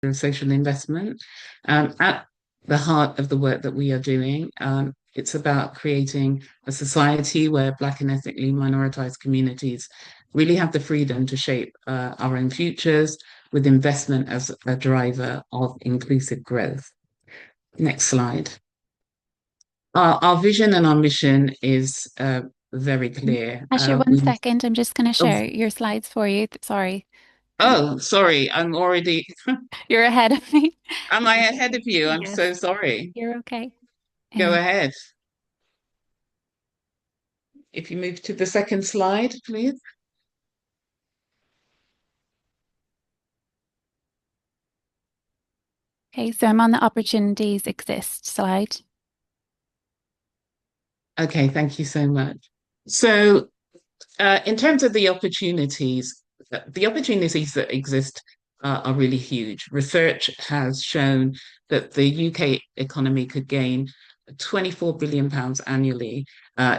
of social investment. At the heart of the work that we are doing, it's about creating a society where Black and ethnically minoritized communities really have the freedom to shape our own futures with investment as a driver of inclusive growth. Next slide. Our vision and our mission is very clear. Actually, one second. I'm just going to Oh, share your slides for you. Sorry. oh, sorry, You're ahead of me. am I ahead of you? I'm Yes, so sorry. you're okay. Go Um, ahead. If you move to the second slide, please. okay, so I'm on the opportunities exist slide. Okay, thank you so much. So, in terms of the opportunities that exist are really huge. Research has shown that the UK economy could gain £24 billion annually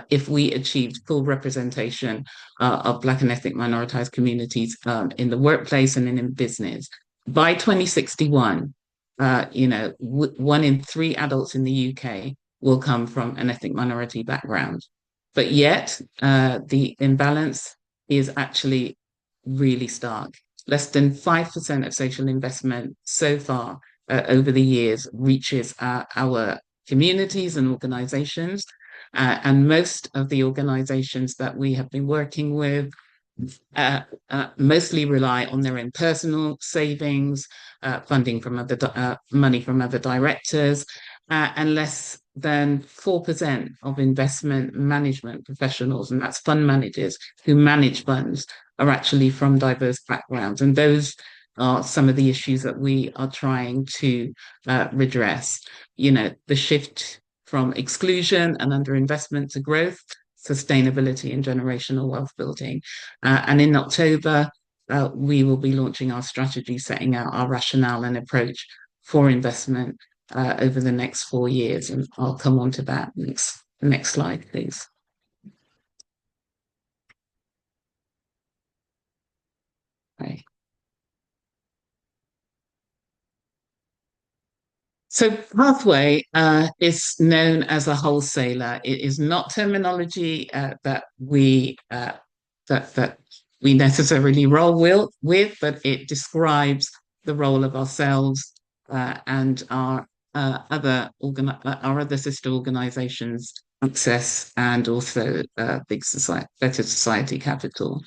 if we achieved full representation of Black and ethnic minoritized communities in the workplace and in business. By 2061, one in three adults in the UK will come from an ethnic minority background. But yet, the imbalance is actually really stark. Less than 5% of social investment so far over the years reaches our communities and organizations. And most of the organizations that we have been working with mostly rely on their own personal savings, funding from money from other directors, and less than 4% of investment management professionals, and that's fund managers who manage funds, are actually from diverse backgrounds. And those are some of the issues that we are trying to redress. The shift from exclusion and underinvestment to growth, sustainability, and generational wealth building. And in October, we will be launching our strategy, setting out our rationale and approach for investment over the next 4 years. And I'll come on to that next slide, please. Right. So Pathway is known as a wholesaler. It is not terminology that we necessarily roll with, but it describes the role of ourselves and our other sister organisations, Access and also Big Society, Better Society Capital.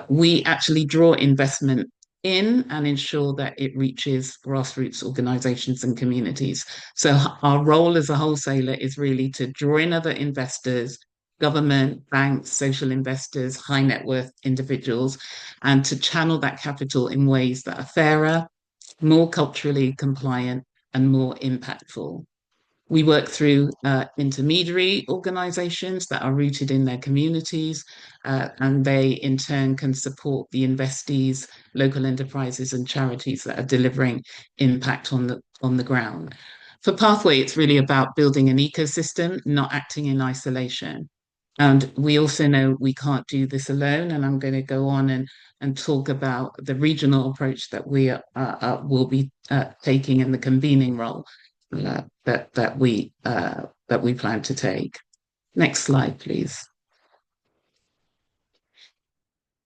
We actually draw investment in and ensure that it reaches grassroots organizations and communities. So our role as a wholesaler is really to draw in other investors, government, banks, social investors, high net worth individuals, and to channel that capital in ways that are fairer, more culturally compliant, and more impactful. We work through intermediary organizations that are rooted in their communities, and they in turn can support the investees, local enterprises, and charities that are delivering impact on the ground. For Pathway, it's really about building an ecosystem, not acting in isolation. And we also know we can't do this alone. And I'm going to go on and talk about the regional approach that we will be taking in the convening role that we plan to take. Next slide, please.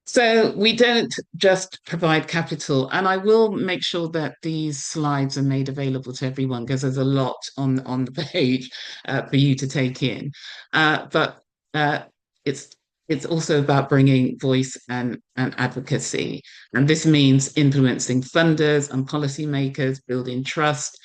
So we don't just provide capital, and I will make sure that these slides are made available to everyone because there's a lot on the page for you to take in. But it's it's also about bringing voice and advocacy, and this means influencing funders and policymakers, building trust,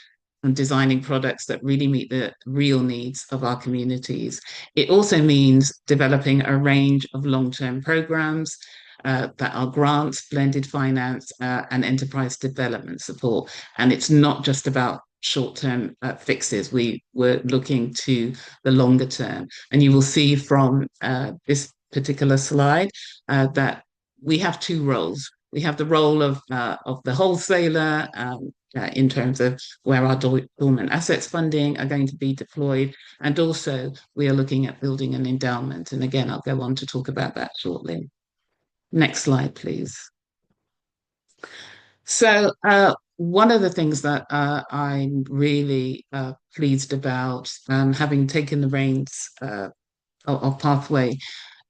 and designing products that really meet the real needs of our communities. It also means developing a range of long-term programs that are grants, blended finance, and enterprise development support. And it's not just about short-term fixes. We were looking to the longer term. And you will see from this particular slide that we have two roles. We have the role of the wholesaler in terms of where our dormant assets funding are going to be deployed. And also we are looking at building an endowment. And again, I'll go on to talk about that shortly. Next slide, please. So one of the things that I'm really pleased about, having taken the reins of Pathway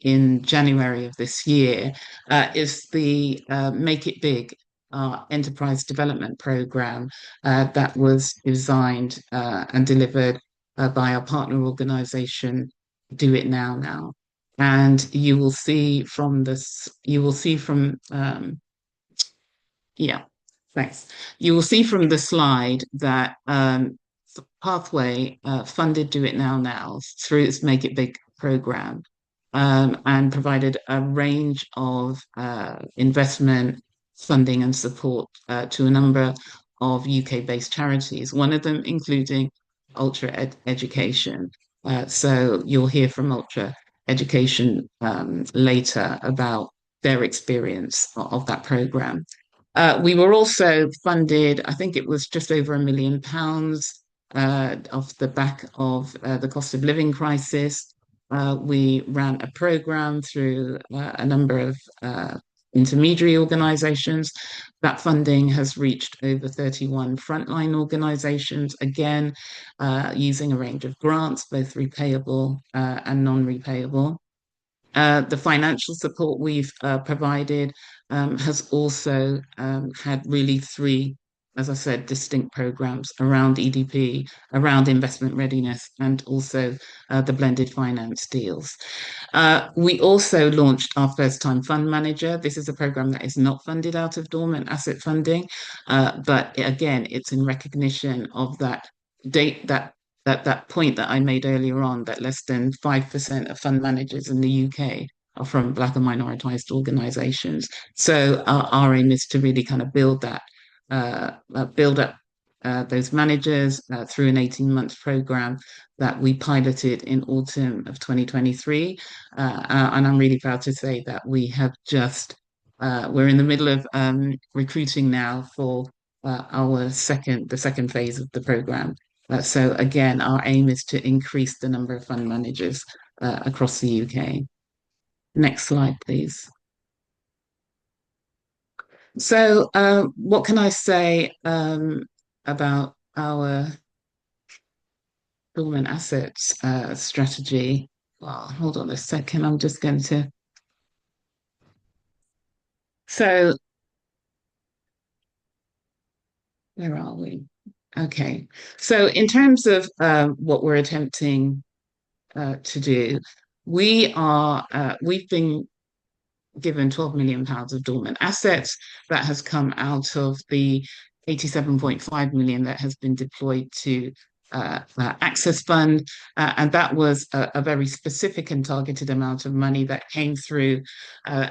in January of this year, is the Make It Big enterprise development program that was designed and delivered by our partner organization, Do It Now. And you will see from yeah, thanks. You will see from the slide that Pathway funded Do It Now through its Make It Big program, and provided a range of investment funding and support to a number of UK-based charities, one of them including Ultra Education. So you'll hear from Ultra Education later about their experience of that program. We were also funded, I think it was just over £1 million off the back of the cost of living crisis. We ran a program through a number of intermediary organizations. That funding has reached over 31 frontline organizations, again, using a range of grants, both repayable and non-repayable. The financial support we've provided has also had really three, as I said, distinct programs around EDP, around investment readiness, and also the blended finance deals. We also launched our first time fund manager. This is a program that is not funded out of dormant asset funding, but again, it's in recognition of that date that point that I made earlier on, that less than 5% of fund managers in the UK are from Black and minoritized organizations. So our aim is to really kind of build up those managers through an 18-month program that we piloted in autumn of 2023. And I'm really proud to say that we're in the middle of recruiting now for the second phase of the program. So again, our aim is to increase the number of fund managers across the UK. Next slide, please. So, what can I say about our dormant assets strategy? Well, hold on a second. I'm just going to. So, where are we? Okay. So, in terms of what we're attempting to do, we've been given £12 million of dormant assets that has come out of the 87.5 million that has been deployed to Access Fund. And that was a very specific and targeted amount of money that came through a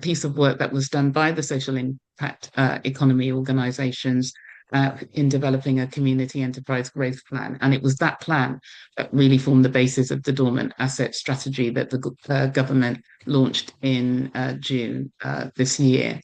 piece of work that was done by the social impact economy organizations in developing a community enterprise growth plan. And it was that plan that really formed the basis of the dormant asset strategy that the government launched in June this year.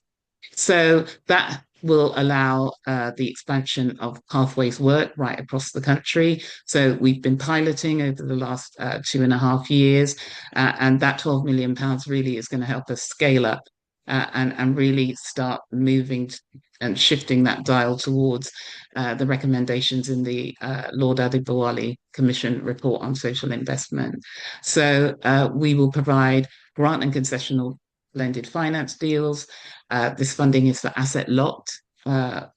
So that will allow the expansion of Pathways work right across the country. So we've been piloting over the last 2.5 years, and that £12 million really is going to help us scale up and really start moving and shifting that dial towards the recommendations in the Lord Adibawali Commission report on social investment. So we will provide grant and concessional blended finance deals. This funding is for asset locked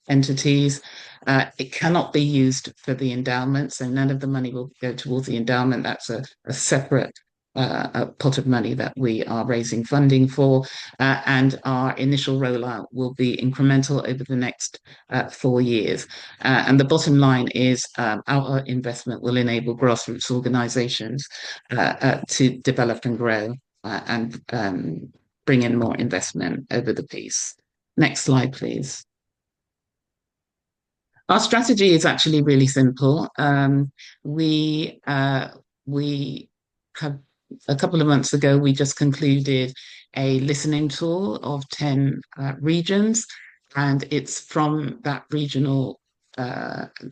entities. It cannot be used for the endowment, so none of the money will go towards the endowment. That's a separate a pot of money that we are raising funding for, and our initial rollout will be incremental over the next 4 years. And the bottom line is our investment will enable grassroots organizations to develop and grow and bring in more investment over the piece. Next slide, please. Our strategy is actually really simple. We have a couple of months ago, we just concluded a listening tour of 10 regions, and it's from that regional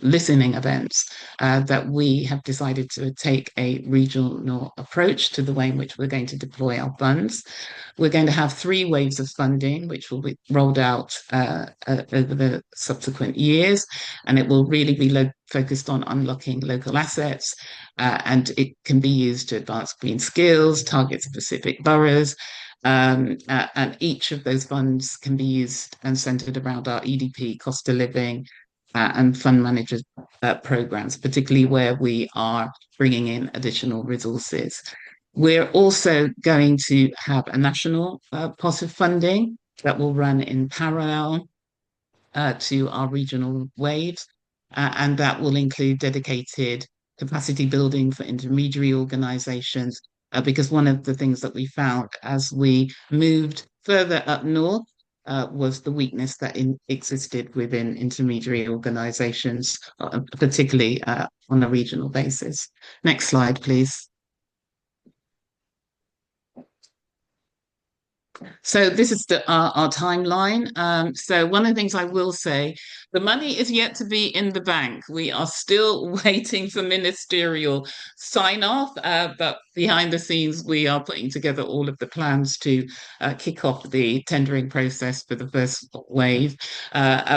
listening events, that we have decided to take a regional approach to the way in which we're going to deploy our funds. We're going to have three waves of funding, which will be rolled out over the subsequent years, and it will really be focused on unlocking local assets, and it can be used to advance green skills, target specific boroughs, and each of those funds can be used and centered around our EDP, cost of living, and fund managers programs, particularly where we are bringing in additional resources. We're also going to have a national pot of funding that will run in parallel to our regional waves, and that will include dedicated capacity building for intermediary organizations. Because one of the things that we found as we moved further up north was the weakness that existed within intermediary organizations, particularly on a regional basis. Next slide, please. So this is our timeline. So one of the things I will say, the money is yet to be in the bank. We are still waiting for ministerial sign off, but behind the scenes, we are putting together all of the plans to kick off the tendering process for the first wave.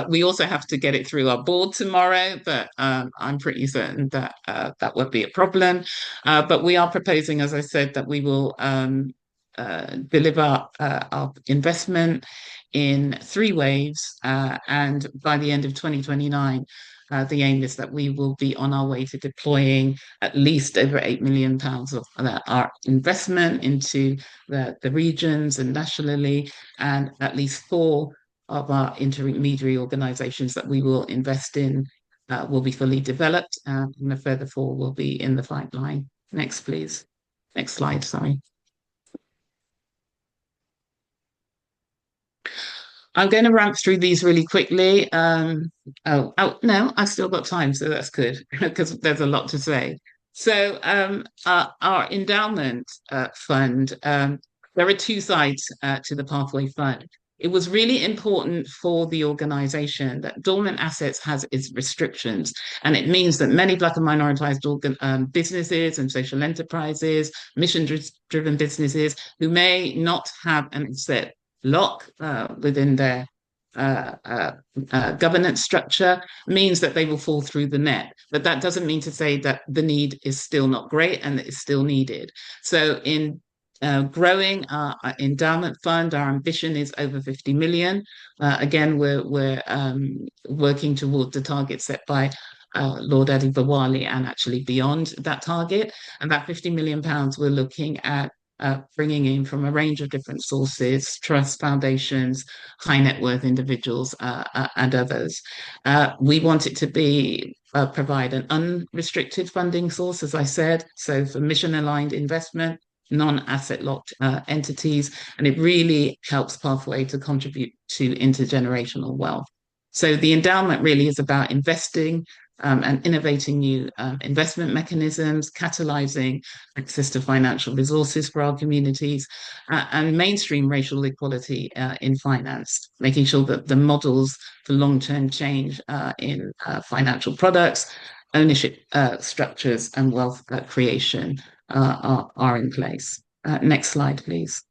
We also have to get it through our board tomorrow, but I'm pretty certain that that won't be a problem. But we are proposing, as I said, that we will deliver our investment in three waves, and by the end of 2029, the aim is that we will be on our way to deploying at least over £8 million of our investment into the regions and nationally, and at least four of our intermediary organisations that we will invest in will be fully developed, and a further four will be in the pipeline. Next, please. Next slide, sorry. I'm going to ramp through these really quickly. No, I've still got time, so that's good because there's a lot to say. So our endowment fund, there are two sides to the Pathway Fund. It was really important for the organisation that dormant assets has its restrictions, and it means that many Black and minoritized businesses and social enterprises, mission-driven businesses who may not have an asset lock within their governance structure means that they will fall through the net. But that doesn't mean to say that the need is still not great and that it's still needed. So in growing our endowment fund, our ambition is over 50 million. Again, we're working toward the target set by Lord Adibawali and actually beyond that target. And that £50 million, we're looking at bringing in from a range of different sources, trusts, foundations, high net worth individuals, and others. We want it to be provide an unrestricted funding source, as I said, so for mission aligned investment, non-asset locked entities, and it really helps Pathway to contribute to intergenerational wealth. So the endowment really is about investing and innovating new investment mechanisms, catalyzing access to financial resources for our communities, and mainstream racial equality in finance, making sure that the models for long-term change in financial products, ownership structures, and wealth creation are in place. Next slide, please.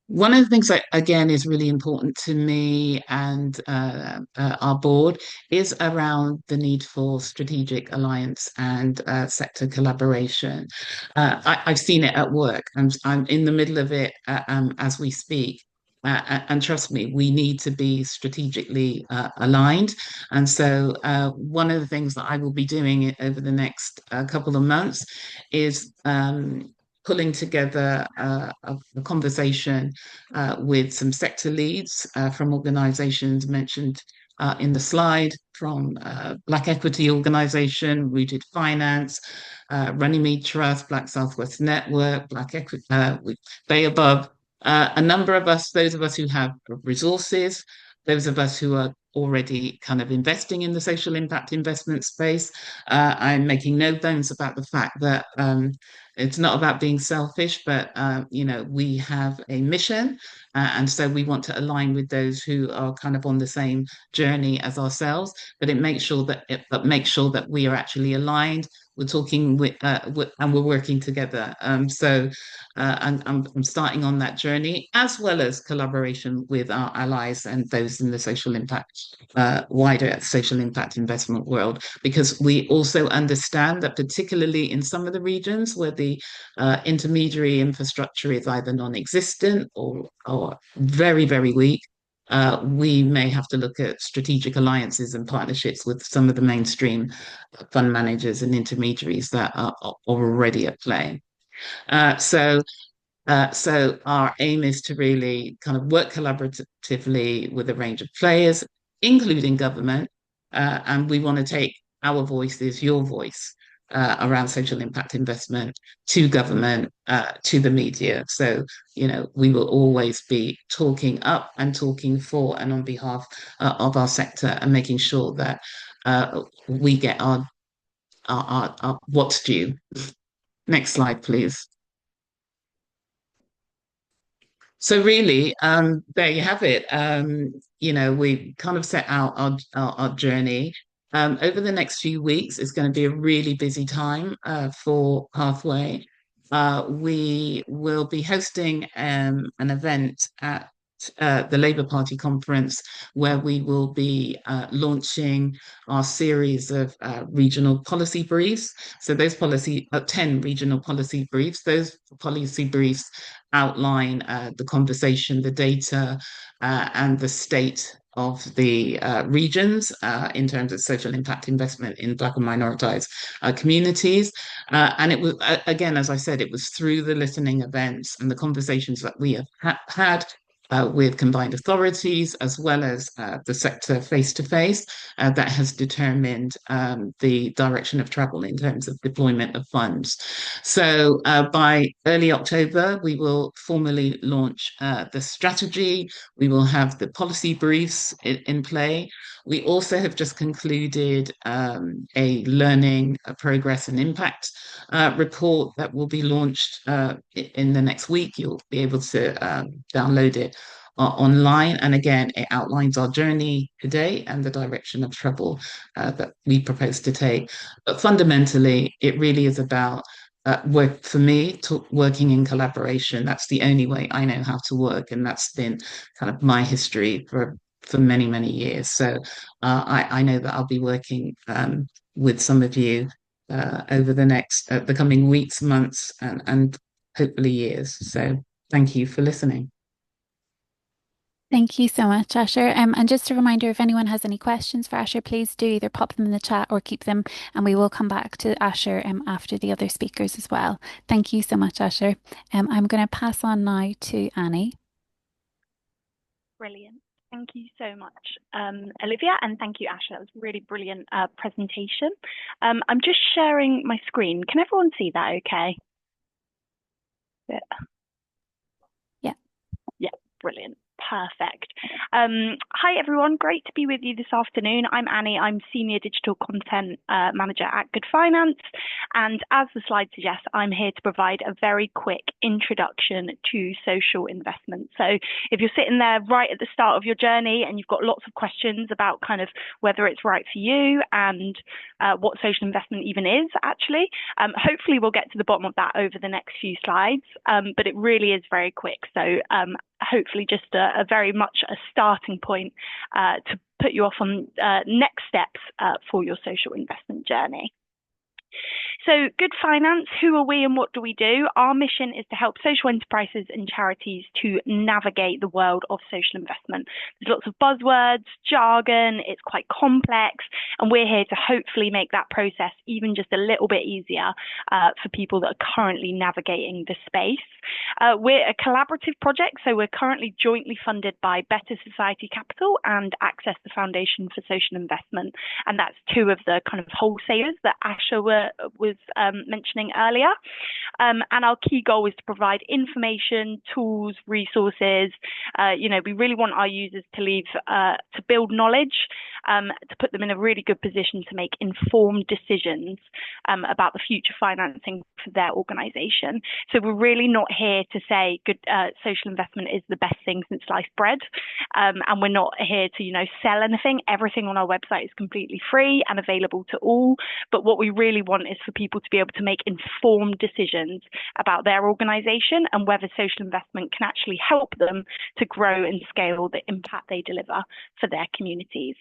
One of the things that, again, is really important to me and our board is around the need for strategic alliance and sector collaboration. I've seen it at work. I'm in the middle of it as we speak. And trust me, we need to be strategically aligned. And so one of the things that I will be doing over the next couple of months is pulling together a conversation with some sector leads from organisations mentioned in the slide, from Black Equity Organisation, Rooted Finance, Runnymede Trust, Black Southwest Network, Black Equity, Bay Above, a number of us, those of us who have resources, those of us who are already kind of investing in the social impact investment space, I'm making no bones about the fact that it's not about being selfish, but we have a mission, and so we want to align with those who are kind of on the same journey as ourselves. But make sure that we are actually aligned. We're talking and we're working together. I'm starting on that journey, as well as collaboration with our allies and those in the social impact, wider social impact investment world, because we also understand that, particularly in some of the regions where the intermediary infrastructure is either non-existent or very, very weak, we may have to look at strategic alliances and partnerships with some of the mainstream fund managers and intermediaries that are already at play. So our aim is to really kind of work collaboratively with a range of players, including government, and we want to take our voices, your voice, around social impact investment to government, to the media. So, we will always be talking up and talking for and on behalf of our sector, and making sure that we get our what's due. Next slide, please. So really, there you have it. We kind of set out our journey. Over the next few weeks, it's going to be a really busy time for Pathway. We will be hosting an event at the Labour Party conference, where we will be launching our series of regional policy briefs. So those 10 regional policy briefs, those policy briefs outline the conversation, the data, and the state of the regions in terms of social impact investment in Black and minoritized communities. And it was, again, as I said, it was through the listening events and the conversations that we have had with combined authorities, as well as the sector face-to-face, that has determined the direction of travel in terms of deployment of funds. So by early October, we will formally launch the strategy. We will have the policy briefs in play. We also have just concluded a learning, progress and impact report that will be launched in the next week. You'll be able to download it online. And again, it outlines our journey today and the direction of travel that we propose to take. But fundamentally, it really is about work for me, working in collaboration. That's the only way I know how to work. And that's been kind of my history for many, many years. So I know that I'll be working with some of you over the coming weeks, months, and hopefully years. So thank you for listening. Thank you so much, Asher. And just a reminder, if anyone has any questions for Asher, please do either pop them in the chat or keep them, and we will come back to Asher after the other speakers as well. Thank you so much, Asher. I'm going to pass on now to Annie. Brilliant. Thank you so much, Olivia, and thank you, Asher. That was a really brilliant presentation. I'm just sharing my screen. Can everyone see that okay? Yeah. Yeah, brilliant. Perfect. Hi, everyone. Great to be with you this afternoon. I'm Annie. I'm Senior Digital Content Manager at Good Finance. And as the slide suggests, I'm here to provide a very quick introduction to social investment. So if you're sitting there right at the start of your journey and you've got lots of questions about kind of whether it's right for you and what social investment even is, actually, hopefully we'll get to the bottom of that over the next few slides. But it really is very quick. So hopefully just a very much a starting point to put you off on next steps for your social investment journey. So Good Finance, who are we and what do we do? Our mission is to help social enterprises and charities to navigate the world of social investment. There's lots of buzzwords, jargon, it's quite complex, and we're here to hopefully make that process even just a little bit easier for people that are currently navigating the space. We're a collaborative project, so we're currently jointly funded by Better Society Capital and Access the Foundation for Social Investment, and that's two of the kind of wholesalers that Asher was was mentioning earlier. And our key goal is to provide information, tools, resources. We really want our users to build knowledge, to put them in a really good position to make informed decisions about the future financing for their organization. So we're really not here to say good social investment is the best thing since sliced bread. And we're not here to, sell anything. Everything on our website is completely free and available to all. But what we really want is for people to be able to make informed decisions about their organization and whether social investment can actually help them to grow and scale the impact they deliver for their communities.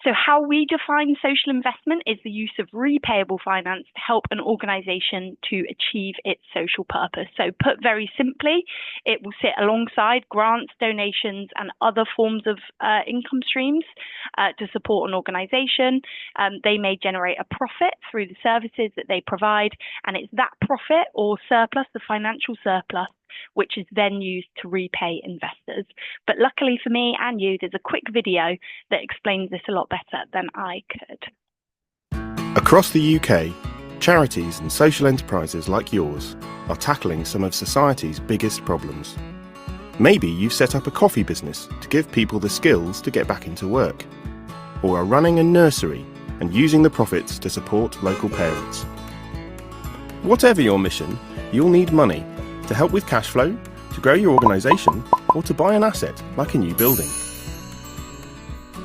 So how we define social investment is the use of repayable finance to help an organization to achieve its social purpose. So put very simply, it will sit alongside grants, donations, and other forms of income streams to support an organization. They may generate a profit through the services that they provide, and it's that profit or surplus, the financial surplus, which is then used to repay investors. But luckily for me and you, there's a quick video that explains this a lot better than I could. Across the UK, charities and social enterprises like yours are tackling some of society's biggest problems. Maybe you've set up a coffee business to give people the skills to get back into work, or are running a nursery and using the profits to support local parents. Whatever your mission, you'll need money to help with cash flow, to grow your organisation, or to buy an asset like a new building.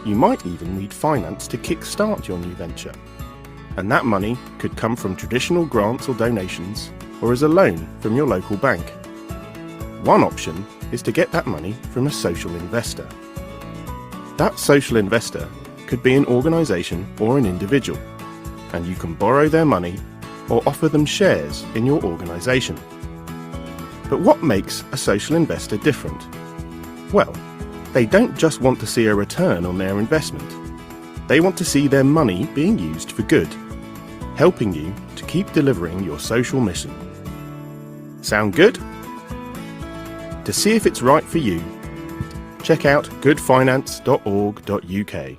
You might even need finance to kick-start your new venture. And that money could come from traditional grants or donations, or as a loan from your local bank. One option is to get that money from a social investor. That social investor could be an organisation or an individual, and you can borrow their money or offer them shares in your organisation. But what makes a social investor different? Well, they don't just want to see a return on their investment. They want to see their money being used for good, helping you to keep delivering your social mission. Sound good? To see if it's right for you, check out goodfinance.org.uk.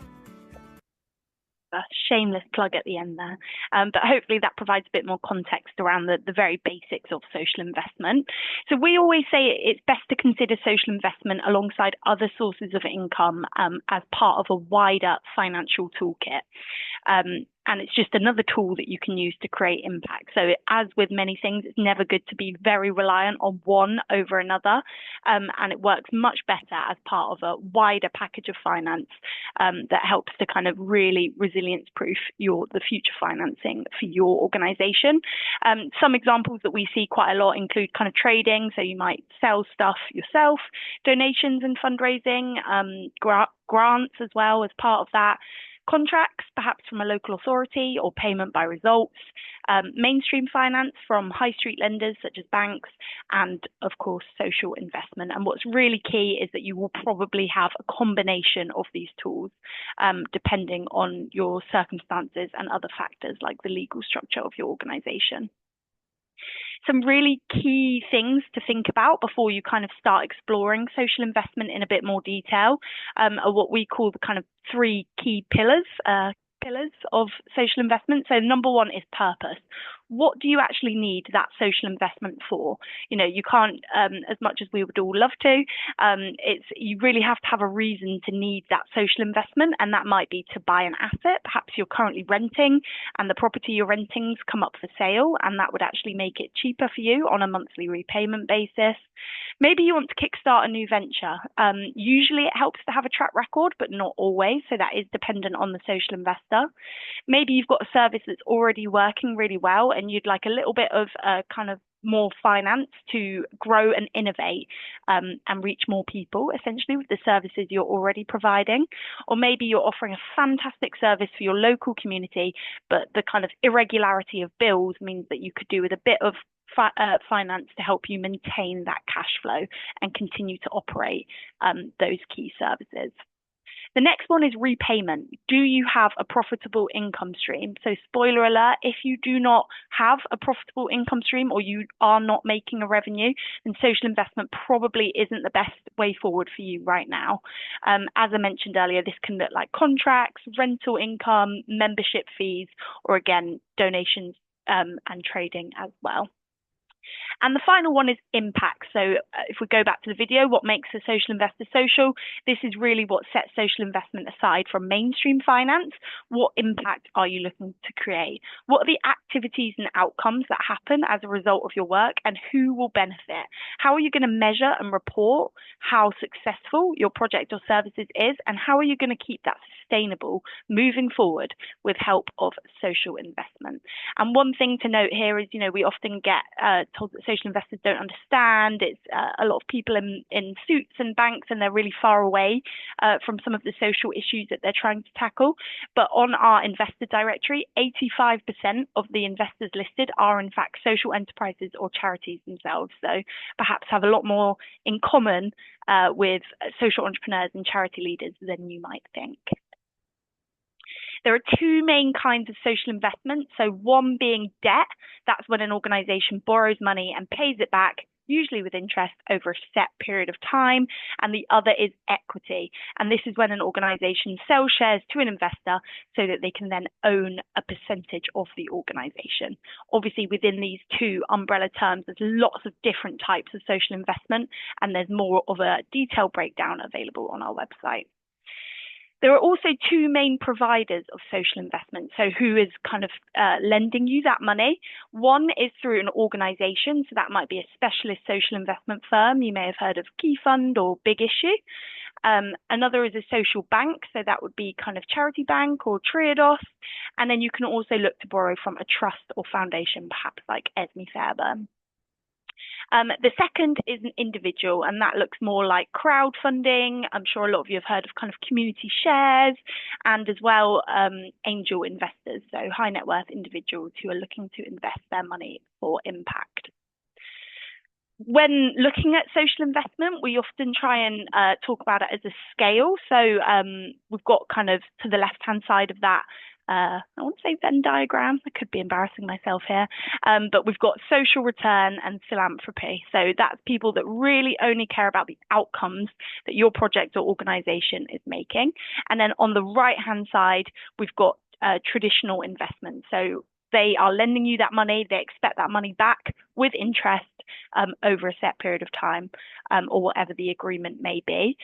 A shameless plug at the end there, but hopefully that provides a bit more context around the very basics of social investment. So we always say it's best to consider social investment alongside other sources of income as part of a wider financial toolkit. And it's just another tool that you can use to create impact. So as with many things, it's never good to be very reliant on one over another. And it works much better as part of a wider package of finance that helps to kind of really resilience-proof the future financing for your organization. Some examples that we see quite a lot include kind of trading. So you might sell stuff yourself, donations and fundraising, grants as well as part of that. Contracts, perhaps from a local authority, or payment by results, mainstream finance from high street lenders such as banks, and of course social investment. And what's really key is that you will probably have a combination of these tools depending on your circumstances and other factors like the legal structure of your organization. Some really key things to think about before you kind of start exploring social investment in a bit more detail are what we call the kind of three key pillars of social investment. So number one is purpose. What do you actually need that social investment for? You can't, as much as we would all love to, you really have to have a reason to need that social investment. And that might be to buy an asset. Perhaps you're currently renting and the property you're renting's come up for sale, and that would actually make it cheaper for you on a monthly repayment basis. Maybe you want to kickstart a new venture. Usually it helps to have a track record, but not always. So that is dependent on the social investor. Maybe you've got a service that's already working really well and you'd like a little bit of kind of more finance to grow and innovate and reach more people, essentially, with the services you're already providing. Or maybe you're offering a fantastic service for your local community, but the kind of irregularity of bills means that you could do with a bit of finance to help you maintain that cash flow and continue to operate those key services. The next one is repayment. Do you have a profitable income stream? So spoiler alert, if you do not have a profitable income stream or you are not making a revenue, then social investment probably isn't the best way forward for you right now. As I mentioned earlier, this can look like contracts, rental income, membership fees, or again, donations and trading as well. And the final one is impact. So if we go back to the video, what makes a social investor social? This is really what sets social investment aside from mainstream finance. What impact are you looking to create? What are the activities and outcomes that happen as a result of your work, and who will benefit? How are you going to measure and report how successful your project or services is, and how are you going to keep that sustainable moving forward with help of social investment? And one thing to note here is, we often get told that social investors don't understand. It's a lot of people in suits and banks, and they're really far away from some of the social issues that they're trying to tackle. But on our investor directory, 85% of the investors listed are in fact social enterprises or charities themselves. So perhaps have a lot more in common with social entrepreneurs and charity leaders than you might think. There are two main kinds of social investment. So one being debt. That's when an organization borrows money and pays it back, usually with interest over a set period of time. And the other is equity. And this is when an organization sells shares to an investor so that they can then own a percentage of the organization. Obviously, within these two umbrella terms, there's lots of different types of social investment, and there's more of a detailed breakdown available on our website. There are also two main providers of social investment. So who is kind of lending you that money? One is through an organization. So that might be a specialist social investment firm. You may have heard of Key Fund or Big Issue. Another is a social bank. So that would be kind of Charity Bank or Triodos. And then you can also look to borrow from a trust or foundation, perhaps like Esme Fairbairn. The second is an individual, and that looks more like crowdfunding. I'm sure a lot of you have heard of kind of community shares, and as well angel investors, so high net worth individuals who are looking to invest their money for impact. When looking at social investment, we often try and talk about it as a scale. So we've got kind of to the left-hand side of that, I want to say Venn diagram. I could be embarrassing myself here. But we've got social return and philanthropy. So that's people that really only care about the outcomes that your project or organization is making. And then on the right-hand side, we've got traditional investment. So they are lending you that money. They expect that money back with interest over a set period of time, or whatever the agreement may be.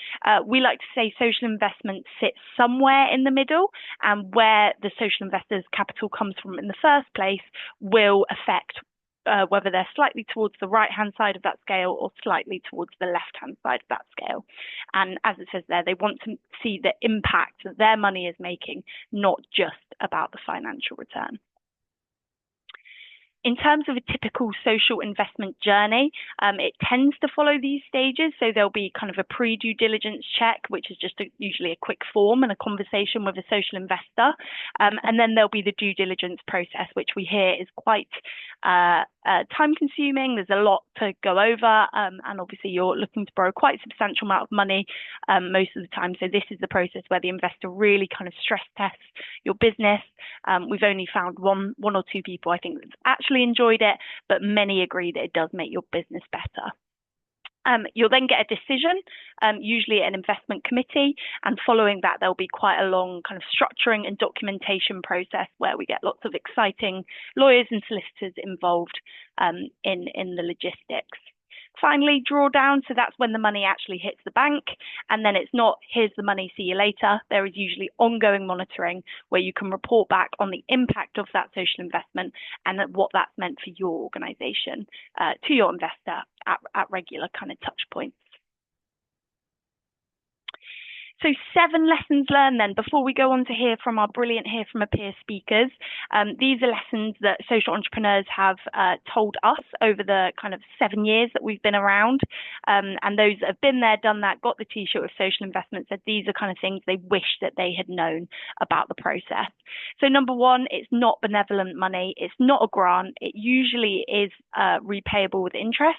We like to say social investment sits somewhere in the middle, and where the social investor's capital comes from in the first place will affect whether they're slightly towards the right-hand side of that scale or slightly towards the left-hand side of that scale. And as it says there, they want to see the impact that their money is making, not just about the financial return. In terms of a typical social investment journey, it tends to follow these stages. So there'll be kind of a pre-due diligence check, which is just usually a quick form and a conversation with a social investor. And then there'll be the due diligence process, which we hear is quite time consuming. There's a lot to go over. And obviously you're looking to borrow quite a substantial amount of money most of the time. So this is the process where the investor really kind of stress tests your business. We've only found one or two people, I think, that's actually enjoyed it, but many agree that it does make your business better. You'll then get a decision, usually an investment committee, and following that there'll be quite a long kind of structuring and documentation process where we get lots of exciting lawyers and solicitors involved in the logistics. Finally, drawdown. So that's when the money actually hits the bank, and then it's not here's the money, see you later. There is usually ongoing monitoring where you can report back on the impact of that social investment and what that's meant for your organization to your investor at regular kind of touch points. So 7 lessons learned then, before we go on to hear from our brilliant Hear From a Peer speakers. These are lessons that social entrepreneurs have told us over the kind of 7 years that we've been around. And those that have been there, done that, got the t-shirt with social investment, said these are kind of things they wish that they had known about the process. So number 1, it's not benevolent money. It's not a grant. It usually is repayable with interest.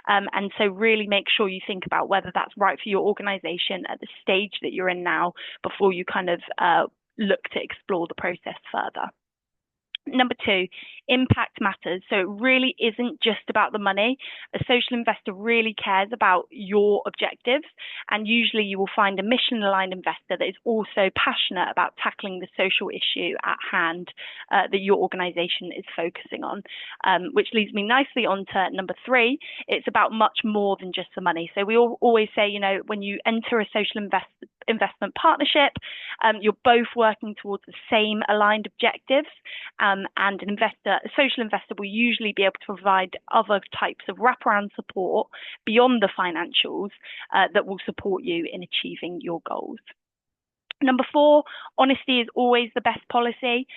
And so really make sure you think about whether that's right for your organization at the stage that you're in now before you kind of look to explore the process further. Number two, impact matters. So it really isn't just about the money. A social investor really cares about your objectives, and usually you will find a mission-aligned investor that is also passionate about tackling the social issue at hand that your organization is focusing on, which leads me nicely on to number three. It's about much more than just the money. So we always say, you know, when you enter a social investment partnership, you're both working towards the same aligned objectives. And a social investor will usually be able to provide other types of wraparound support beyond the financials that will support you in achieving your goals. Number four, honesty is always the best policy.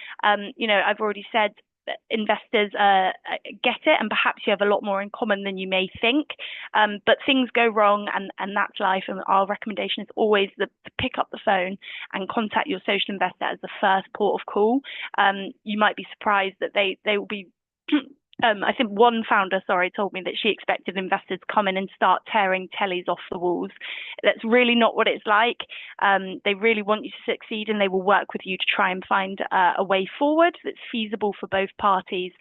You know, I've already said that investors get it, and perhaps you have a lot more in common than you may think. But things go wrong, and that's life. And our recommendation is always to pick up the phone and contact your social investor as the first port of call. You might be surprised that they will be. I think one founder, told me that she expected investors to come in and start tearing tellies off the walls. That's really not what it's like. They really want you to succeed, and they will work with you to try and find a way forward that's feasible for both parties.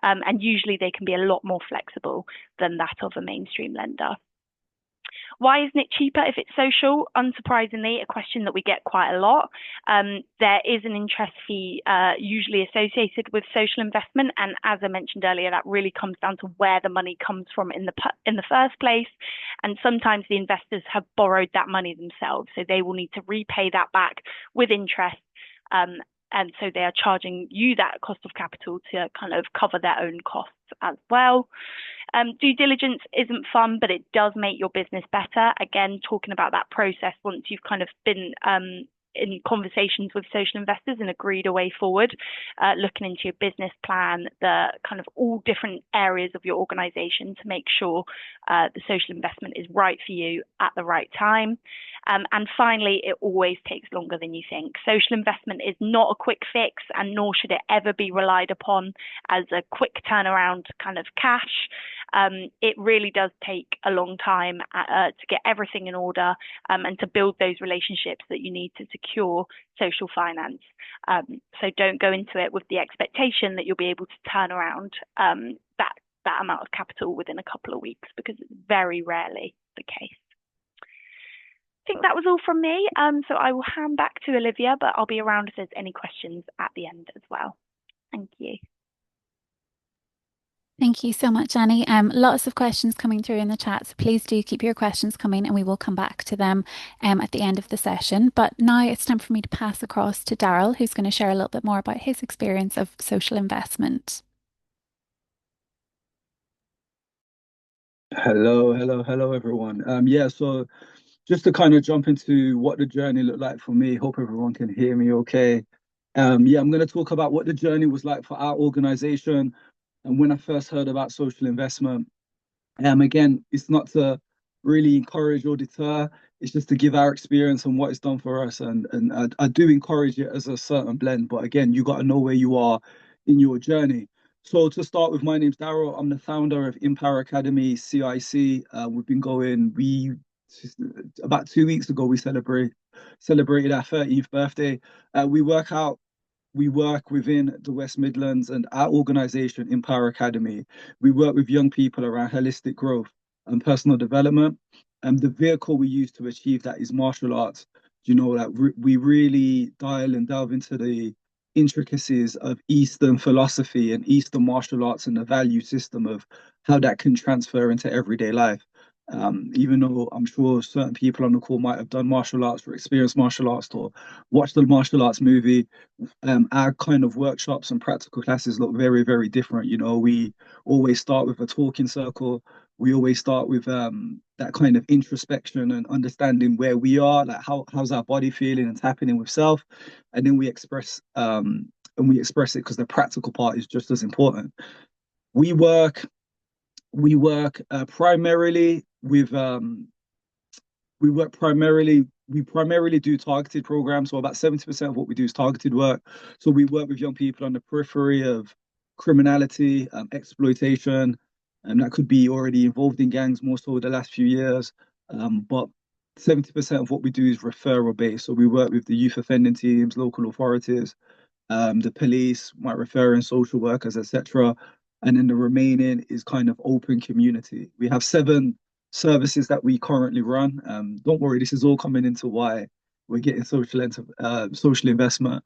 And usually they can be a lot more flexible than that of a mainstream lender. Why isn't it cheaper if it's social? Unsurprisingly, a question that we get quite a lot. There is an interest fee usually associated with social investment, and as I mentioned earlier, that really comes down to where the money comes from in the first place. And sometimes the investors have borrowed that money themselves, so they will need to repay that back with interest. And so they are charging you that cost of capital to kind of cover their own costs as well. Due diligence isn't fun, but it does make your business better. Again, talking about that process once you've kind of been in conversations with social investors and agreed a way forward, looking into your business plan, the kind of all different areas of your organization to make sure the social investment is right for you at the right time. And finally, it always takes longer than you think. Social investment is not a quick fix, and nor should it ever be relied upon as a quick turnaround kind of cash. It really does take a long time to get everything in order and to build those relationships that you need to secure social finance. So don't go into it with the expectation that you'll be able to turn around that amount of capital within a couple of weeks, because it's very rarely the case. I think that was all from me. So I will hand back to Olivia, but I'll be around if there's any questions at the end as well. Thank you. Thank you so much, Annie. Lots of questions coming through in the chat, so please do keep your questions coming and we will come back to them at the end of the session. But now it's time for me to pass across to Daryl, who's going to share a little bit more about his experience of social investment. Hello, everyone. So just to kind of jump into what the journey looked like for me, hope everyone can hear me okay. I'm going to talk about what the journey was like for our organization and when I first heard about social investment. Again, it's not to really encourage or deter, it's just to give our experience and what it's done for us. And I do encourage it as a certain blend, but again, you got to know where you are in your journey. So to start with, my name's Daryl. I'm the founder of InPower Academy, CIC. We've been going, about 2 weeks ago, we celebrated our 30th birthday. We work within the West Midlands, and our organization, InPower Academy, we work with young people around holistic growth and personal development. And the vehicle we use to achieve that is martial arts. You know, that we really dial and delve into the intricacies of Eastern philosophy and Eastern martial arts and the value system of how that can transfer into everyday life. Even though I'm sure certain people on the call might have done martial arts or experienced martial arts or watched the martial arts movie, our kind of workshops and practical classes look very, very different. You know, we always start with a talking circle. We always start with that kind of introspection and understanding where we are, like how's our body feeling and tapping in with self, and then we express it because the practical part is just as important. We primarily with we primarily do targeted programs. So about 70% of what we do is targeted work. So we work with young people on the periphery of criminality, exploitation, and that could be already involved in gangs more so the last few years. But 70% of what we do is referral based. So we work with the youth offending teams, local authorities, the police, might refer in social workers, etc. And then the remaining is kind of open community. We have 7 services that we currently run. Don't worry, this is all coming into why we're getting social investment.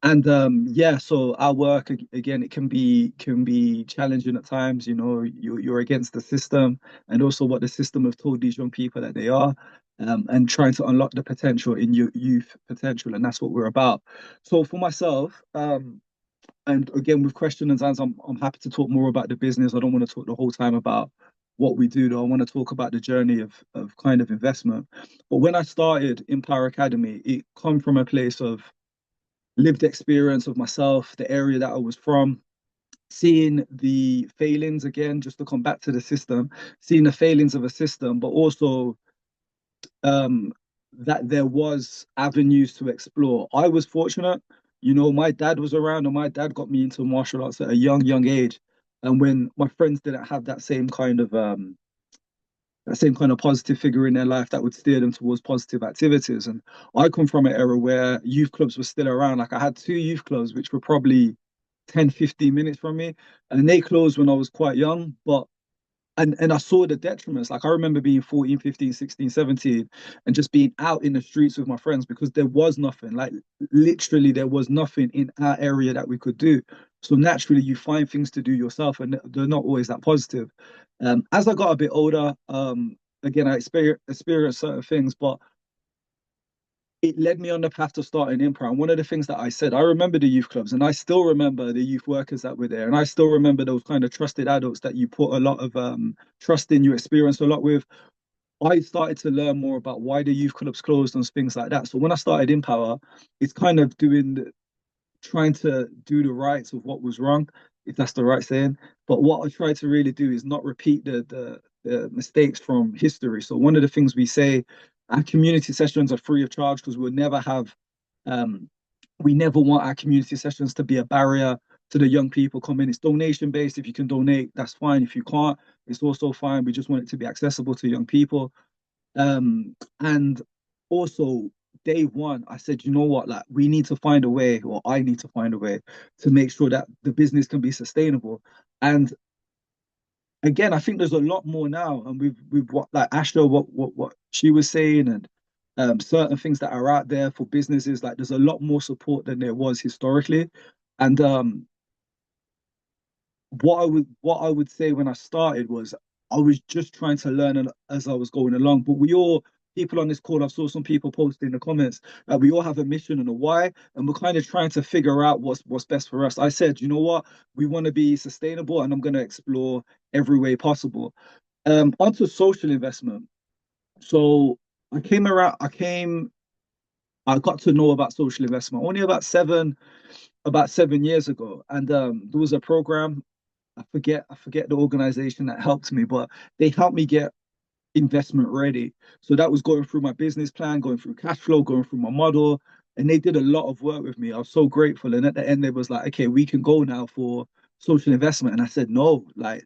And yeah, so our work again, it can be challenging at times. You know, you're against the system, and also what the system have told these young people that they are, and trying to unlock the potential in your youth potential, and that's what we're about. So for myself, and again with question and answers, I'm happy to talk more about the business. I don't want to talk the whole time about what we do, though. I want to talk about the journey of kind of investment. But when I started InPower Academy, it come from a place of lived experience of myself, the area that I was from, seeing the failings again, just to come back to the system, seeing the failings of a system, but also um, that there was avenues to explore. I was fortunate, you know, my dad was around and my dad got me into martial arts at a young age. And when my friends didn't have that same kind of positive figure in their life that would steer them towards positive activities. And I come from an era where youth clubs were still around. Like I had 2 youth clubs, which were probably 10, 15 minutes from me. And they closed when I was quite young. But and I saw the detriments. Like I remember being 14, 15, 16, 17, and just being out in the streets with my friends because there was nothing. Like literally there was nothing in our area that we could do. So naturally you find things to do yourself and they're not always that positive. As I got a bit older, again I experienced certain things, but it led me on the path to starting InPower. And one of the things that I said, I remember the youth clubs and I still remember the youth workers that were there. And I still remember those kind of trusted adults that you put a lot of trust in, you experience a lot with. I started to learn more about why the youth clubs closed and things like that. So when I started InPower, it's kind of trying to do the rights of what was wrong, if that's the right saying. But what I try to really do is not repeat the mistakes from history. So one of the things we say, our community sessions are free of charge because um, we never want our community sessions to be a barrier to the young people coming. It's donation based. If you can donate, that's fine. If you can't, it's also fine. We just want it to be accessible to young people. And also day one, I said, you know what, like we need to find a way, or I need to find a way to make sure that the business can be sustainable. And again, I think there's a lot more now, and with what like Asha, what she was saying, and certain things that are out there for businesses. Like there's a lot more support than there was historically, and what I would say when I started was I was just trying to learn as I was going along. But we all people on this call, I saw some people post in the comments that we all have a mission and a why, and we're kind of trying to figure out what's best for us. I said, you know what, we want to be sustainable, and I'm going to explore every way possible. Onto social investment. So I came around. I got to know about social investment only about 7 years ago, and there was a program. I forget the organization that helped me, but they helped me get investment ready. So that was going through my business plan, going through cash flow, going through my model, and they did a lot of work with me. I was so grateful. And at the end, they was like, "Okay, we can go now for social investment." And I said, "No, like,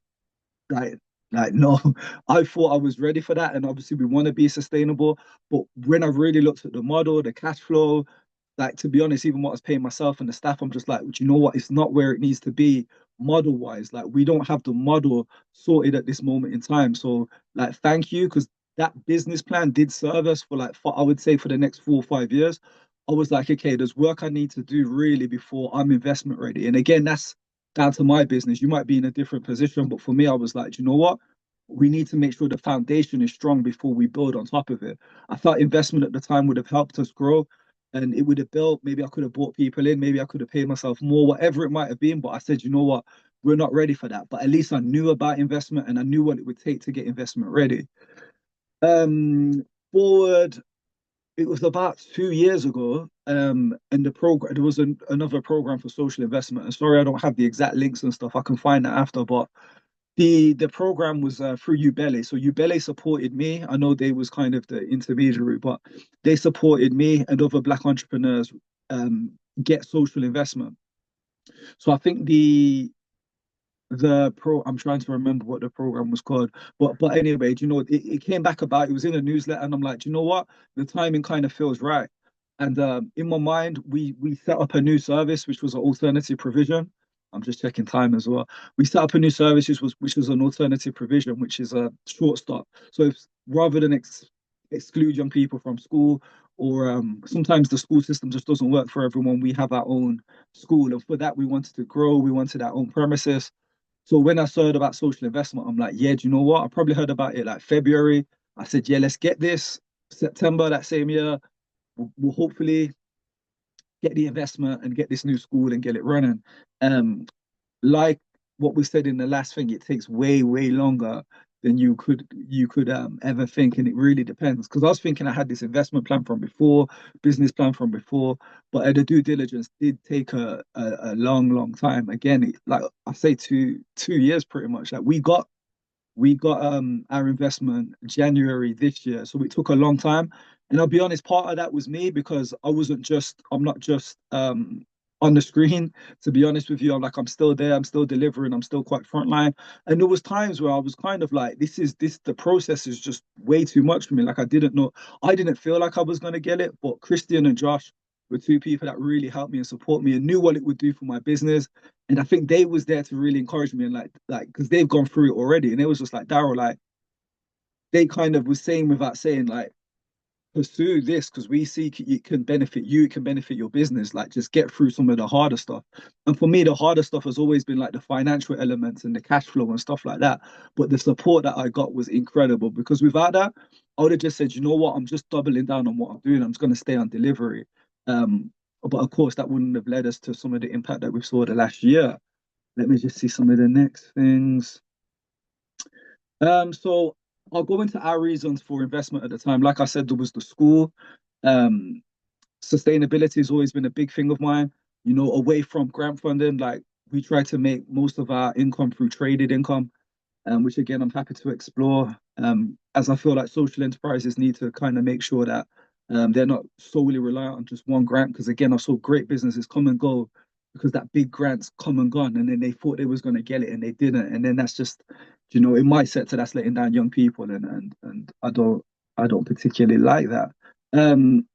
no." I thought I was ready for that, and obviously we want to be sustainable. But when I really looked at the model, the cash flow, like to be honest, even what I was paying myself and the staff, I'm just like, you know what? It's not where it needs to be model wise. Like we don't have the model sorted at this moment in time. So like, thank you, because that business plan did serve us for I would say for the next 4 or 5 years. I was like, okay, there's work I need to do really before I'm investment ready. And again, that's down to my business. You might be in a different position, but for me, I was like, you know what? We need to make sure the foundation is strong before we build on top of it. I thought investment at the time would have helped us grow and it would have built. Maybe I could have brought people in, maybe I could have paid myself more, whatever it might have been. But I said, you know what, we're not ready for that. But at least I knew about investment and I knew what it would take to get investment ready. Um, Forward, it was about 2 years ago, and the program there was another program for social investment. And sorry, I don't have the exact links and stuff. I can find that after, but the program was through Ubele. So Ubele supported me. I know they was kind of the intermediary, but they supported me and other Black entrepreneurs get social investment. So I think I'm trying to remember what the program was called, but anyway, do you know, it came back about, it was in a newsletter, and I'm like, do you know what, the timing kind of feels right. And in my mind, we set up a new service which was an alternative provision. I'm just checking time as well. We set up a new service which was an alternative provision, which is a short stop. So if, rather than exclude young people from school, or sometimes the school system just doesn't work for everyone, we have our own school, and for that we wanted to grow, we wanted our own premises. So when I heard about social investment, I'm like, yeah, do you know what? I probably heard about it like February. I said, yeah, let's get this. September that same year, we'll hopefully get the investment and get this new school and get it running. Um, like what we said in the last thing, it takes way, way longer than you could ever think, and it really depends. Because I was thinking I had this investment plan from before, business plan from before, but the due diligence did take a long, long time. Again, like I say, 2 years pretty much. Like we got our investment January this year, so it took a long time. And I'll be honest, part of that was me because I'm not just on the screen. To be honest with you, I'm still there, I'm still delivering, I'm still quite frontline. And there was times where I was kind of like, the process is just way too much for me. Like I didn't feel like I was gonna get it, but Christian and Josh were two people that really helped me and support me and knew what it would do for my business. And I think they was there to really encourage me, and like because they've gone through it already, and it was just like, Daryl, like they kind of was saying without saying, like, pursue this because we see it can benefit you, it can benefit your business. Like, just get through some of the harder stuff. And for me, the harder stuff has always been like the financial elements and the cash flow and stuff like that. But the support that I got was incredible, because without that, I would have just said, you know what, I'm just doubling down on what I'm doing. I'm just going to stay on delivery. But of course, that wouldn't have led us to some of the impact that we saw the last year. Let me just see some of the next things. So I'll go into our reasons for investment at the time. Like I said, there was the school. Um, Sustainability has always been a big thing of mine. You know, away from grant funding, like we try to make most of our income through traded income, which again I'm happy to explore. As I feel like social enterprises need to kind of make sure that they're not solely reliant on just one grant. Because again, I saw great businesses come and go because that big grant's come and gone, and then they thought they was going to get it and they didn't, and then that's just, you know, in my sector that's letting down young people, and I don't particularly like that.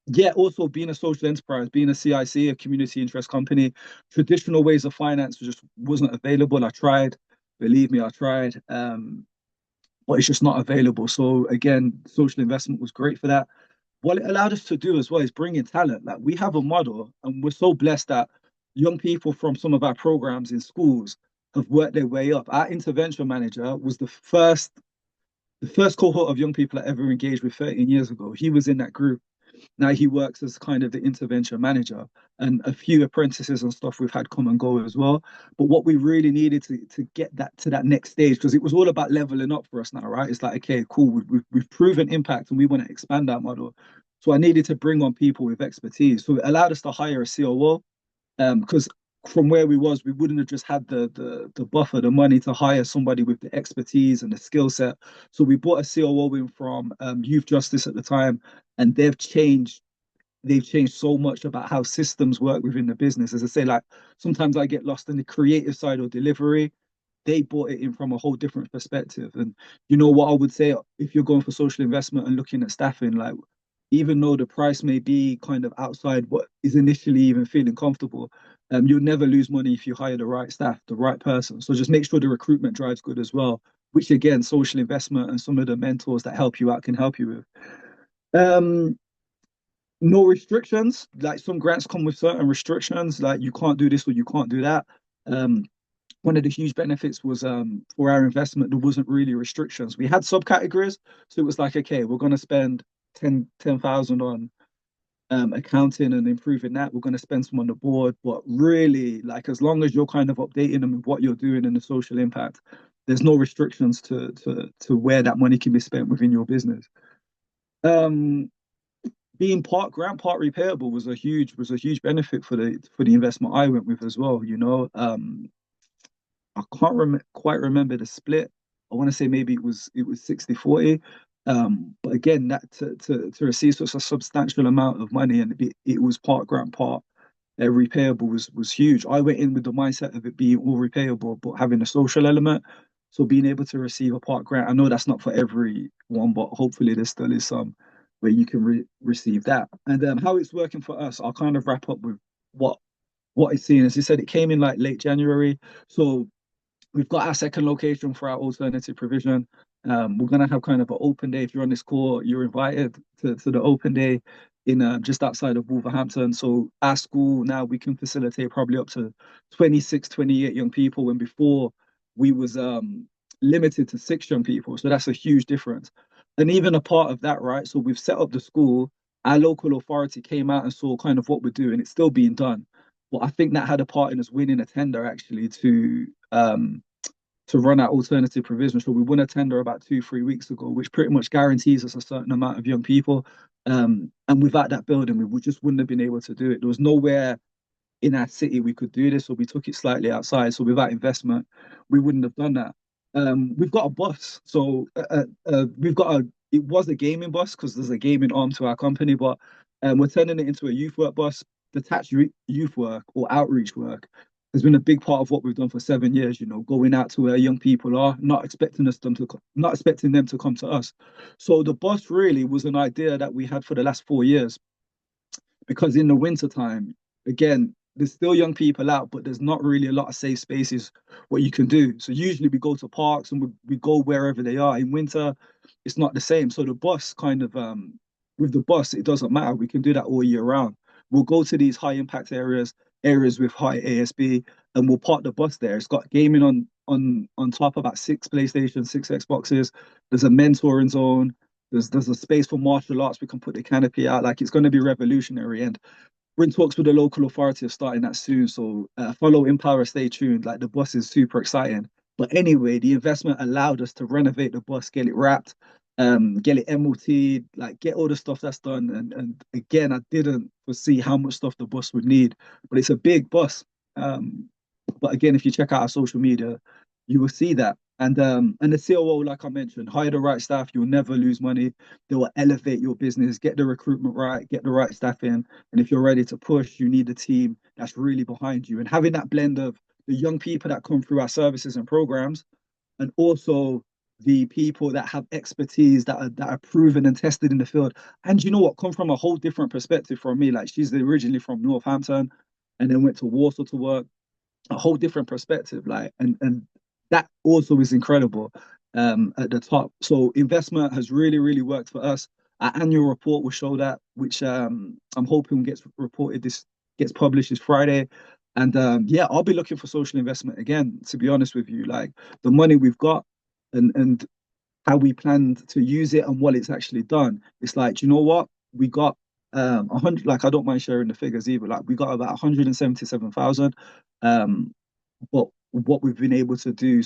Yeah, also being a social enterprise, being a CIC, a community interest company, traditional ways of finance just wasn't available. I tried, believe me, I tried, but it's just not available. So again, social investment was great for that. What it allowed us to do as well is bring in talent. Like we have a model, and we're so blessed that young people from some of our programs in schools have worked their way up. Our intervention manager was the first cohort of young people I ever engaged with 13 years ago. He was in that group. Now he works as kind of the intervention manager, and a few apprentices and stuff we've had come and go as well. But what we really needed to get that to that next stage, because it was all about leveling up for us now, right? It's like, okay, cool, we've proven impact and we want to expand that model. So I needed to bring on people with expertise. So it allowed us to hire a COO, because from where we was, we wouldn't have just had the buffer, the money to hire somebody with the expertise and the skill set. So we brought a COO in from Youth Justice at the time, and they've changed so much about how systems work within the business. As I say, like sometimes I get lost in the creative side or delivery. They brought it in from a whole different perspective. And you know what I would say, if you're going for social investment and looking at staffing, like even though the price may be kind of outside what is initially even feeling comfortable, you'll never lose money if you hire the right staff, the right person. So just make sure the recruitment drive's good as well, which again, social investment and some of the mentors that help you out can help you with. No restrictions. Like some grants come with certain restrictions, like you can't do this or you can't do that. Um, One of the huge benefits was for our investment, there wasn't really restrictions. We had subcategories, so it was like, okay, we're going to spend 10,000 on accounting and improving that. We're going to spend some on the board, but really, like as long as you're kind of updating them with what you're doing and the social impact, there's no restrictions to where that money can be spent within your business. Um, Being part grant, part repayable was a huge benefit for the investment I went with as well. You know, I can't quite remember the split. I want to say maybe it was 60-40. But again, that to receive such a substantial amount of money, and it was part grant, part repayable was huge. I went in with the mindset of it being all repayable, but having a social element. So being able to receive a part grant, I know that's not for everyone, but hopefully there still is some where you can receive that. And how it's working for us, I'll kind of wrap up with what it's seen. As you said, it came in like late January. So we've got our second location for our alternative provision. We're gonna have kind of an open day. If you're on this call, you're invited to the open day in just outside of Wolverhampton. So our school now we can facilitate probably up to 26, 28 young people, when before we was limited to 6 young people. So that's a huge difference. And even a part of that, right? So we've set up the school. Our local authority came out and saw kind of what we're doing. It's still being done. But I think that had a part in us winning a tender actually to run our alternative provision. So we won a tender about 2, 3 weeks ago, which pretty much guarantees us a certain amount of young people. And without that building, we just wouldn't have been able to do it. There was nowhere in our city we could do this, so we took it slightly outside. So without investment, we wouldn't have done that. We've got a bus, so we've got a. It was a gaming bus because there's a gaming arm to our company, but we're turning it into a youth work bus. Detached youth work or outreach work has been a big part of what we've done for 7 years. You know, going out to where young people are, not expecting them to come to us. So the bus really was an idea that we had for the last 4 years, because in the winter time, again, there's still young people out, but there's not really a lot of safe spaces what you can do. So usually we go to parks and we go wherever they are. In winter, it's not the same. So the bus kind of with the bus, it doesn't matter. We can do that all year round. We'll go to these high impact areas with high ASB, and we'll park the bus there. It's got gaming on top, about 6 PlayStation, 6 Xboxes. There's a mentoring zone. There's a space for martial arts. We can put the canopy out. Like, it's going to be revolutionary. And we're in talks with the local authority of starting that soon. So follow InPower, stay tuned. Like, the bus is super exciting. But anyway, the investment allowed us to renovate the bus, get it wrapped, get it MOT, like get all the stuff that's done. And again, I didn't foresee how much stuff the bus would need, but it's a big bus. But again, if you check out our social media, you will see that. And the COO, like I mentioned, hire the right staff. You'll never lose money. They will elevate your business. Get the recruitment right. Get the right staff in. And if you're ready to push, you need a team that's really behind you. And having that blend of the young people that come through our services and programs, and also the people that have expertise that are proven and tested in the field. And you know what? Come from a whole different perspective from me. Like, she's originally from Northampton, and then went to Warsaw to work. A whole different perspective. Like, and that also is incredible at the top. So investment has really, really worked for us. Our annual report will show that, which I'm hoping gets published this Friday. And yeah, I'll be looking for social investment again, to be honest with you. Like, the money we've got and how we planned to use it and what it's actually done. It's like, you know what? We got 100, like, I don't mind sharing the figures either. Like, we got about 177,000. But what we've been able to do,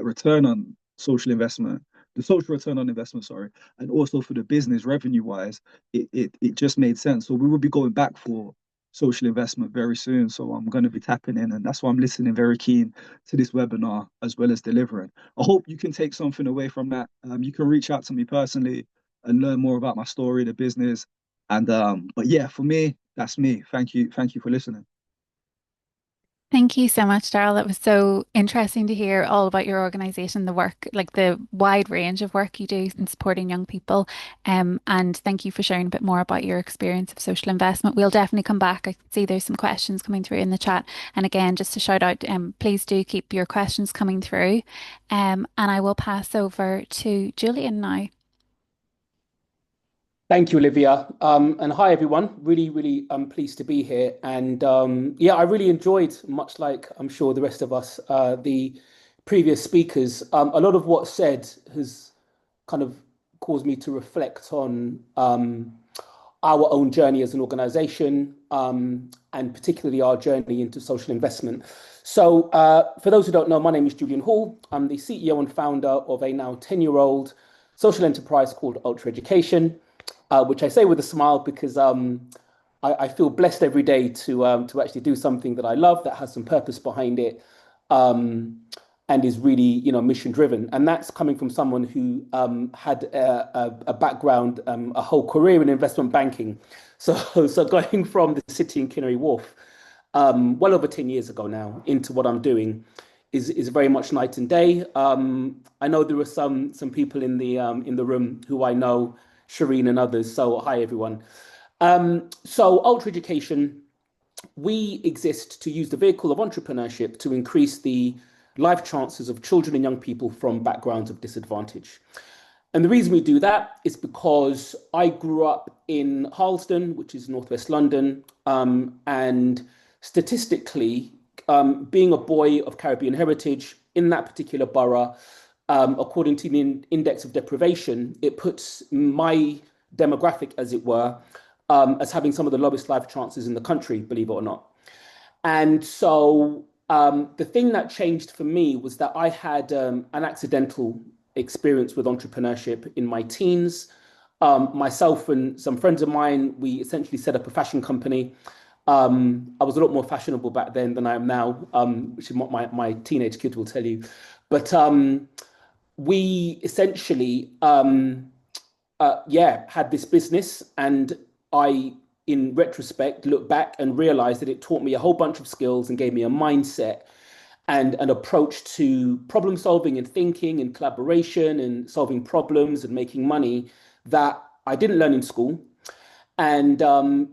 return on social investment, the social return on investment, sorry, and also for the business revenue wise, it just made sense. So we will be going back for social investment very soon. So I'm going to be tapping in, and that's why I'm listening very keen to this webinar as well as delivering. I hope you can take something away from that. You can reach out to me personally and learn more about my story, the business, and but yeah, for me, that's me. Thank you for listening. Thank you so much, Daryl. It was so interesting to hear all about your organization, the work, like the wide range of work you do in supporting young people. And thank you for sharing a bit more about your experience of social investment. We'll definitely come back. I see there's some questions coming through in the chat. And again, just to shout out, please do keep your questions coming through. And I will pass over to Julian now. Thank you, Olivia. And hi, everyone. Really, really pleased to be here. And yeah, I really enjoyed, much like I'm sure the rest of us, the previous speakers. A lot of what's said has kind of caused me to reflect on our own journey as an organization, and particularly our journey into social investment. So for those who don't know, my name is Julian Hall. I'm the CEO and founder of a now 10-year-old social enterprise called Ultra Education. Which I say with a smile because I feel blessed every day to actually do something that I love, that has some purpose behind it. And and is really, mission driven. And that's coming from someone who had a background, a whole career in investment banking. So, so going from the city in Canary Wharf, well over 10 years ago now, into what I'm doing is very much night and day. I know there are some people in the room who I know, Shireen and others. So hi everyone. So Ultra Education, we exist to use the vehicle of entrepreneurship to increase the life chances of children and young people from backgrounds of disadvantage. And the reason we do that is because I grew up in Harlesden, which is northwest London, and statistically, being a boy of Caribbean heritage in that particular borough, according to the index of deprivation, it puts my demographic, as it were, as having some of the lowest life chances in the country, believe it or not. And so the thing that changed for me was that I had an accidental experience with entrepreneurship in my teens. Myself and some friends of mine, we essentially set up a fashion company. I was a lot more fashionable back then than I am now, which is what my teenage kids will tell you. But we essentially, had this business, and I, in retrospect, look back and realize that it taught me a whole bunch of skills and gave me a mindset and an approach to problem solving and thinking and collaboration and solving problems and making money that I didn't learn in school. And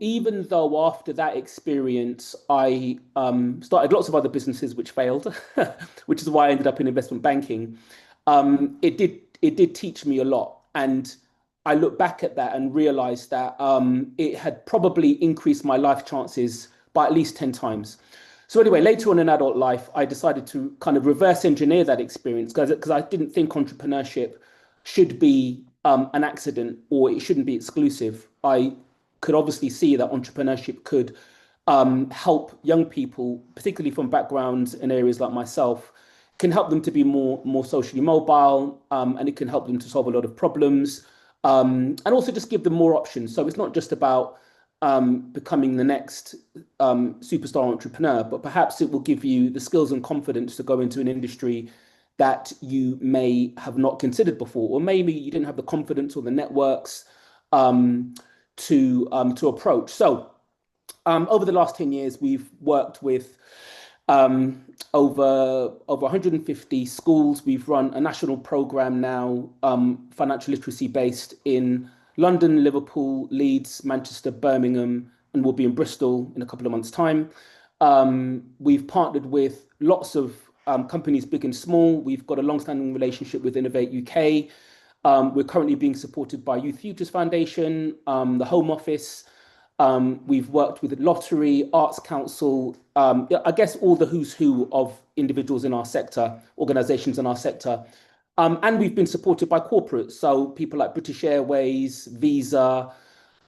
even though after that experience, I started lots of other businesses which failed, which is why I ended up in investment banking, it did teach me a lot. And I look back at that and realized that it had probably increased my life chances by at least 10 times. So anyway, later on in adult life, I decided to kind of reverse engineer that experience because I didn't think entrepreneurship should be an accident, or it shouldn't be exclusive. I could obviously see that entrepreneurship could help young people, particularly from backgrounds in areas like myself, can help them to be more socially mobile, and it can help them to solve a lot of problems, and also just give them more options. So it's not just about becoming the next superstar entrepreneur, but perhaps it will give you the skills and confidence to go into an industry that you may have not considered before, or maybe you didn't have the confidence or the networks to approach. So over the last 10 years, we've worked with over 150 schools. We've run a national program now, financial literacy based in London, Liverpool, Leeds, Manchester, Birmingham, and we'll be in Bristol in a couple of months' time. We've partnered with lots of companies, big and small. We've got a long-standing relationship with Innovate UK. We're currently being supported by Youth Futures Foundation, the Home Office. We've worked with the Lottery, Arts Council, I guess all the who's who of individuals in our sector, organizations in our sector. And we've been supported by corporates, so people like British Airways, Visa,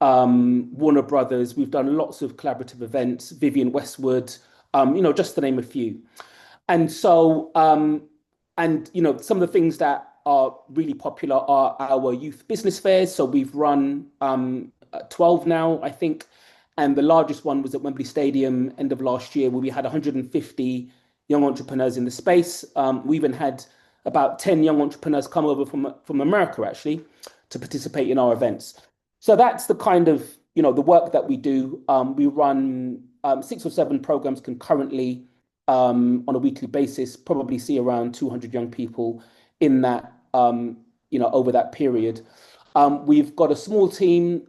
Warner Brothers. We've done lots of collaborative events, Vivienne Westwood, just to name a few. And so, some of the things that are really popular are our youth business fairs. So we've run 12 now, I think. And the largest one was at Wembley Stadium end of last year, where we had 150 young entrepreneurs in the space. We even had about 10 young entrepreneurs come over from America, actually, to participate in our events. So that's the kind of, the work that we do. We run 6 or 7 programs concurrently on a weekly basis, probably see around 200 young people in that, over that period. We've got a small team.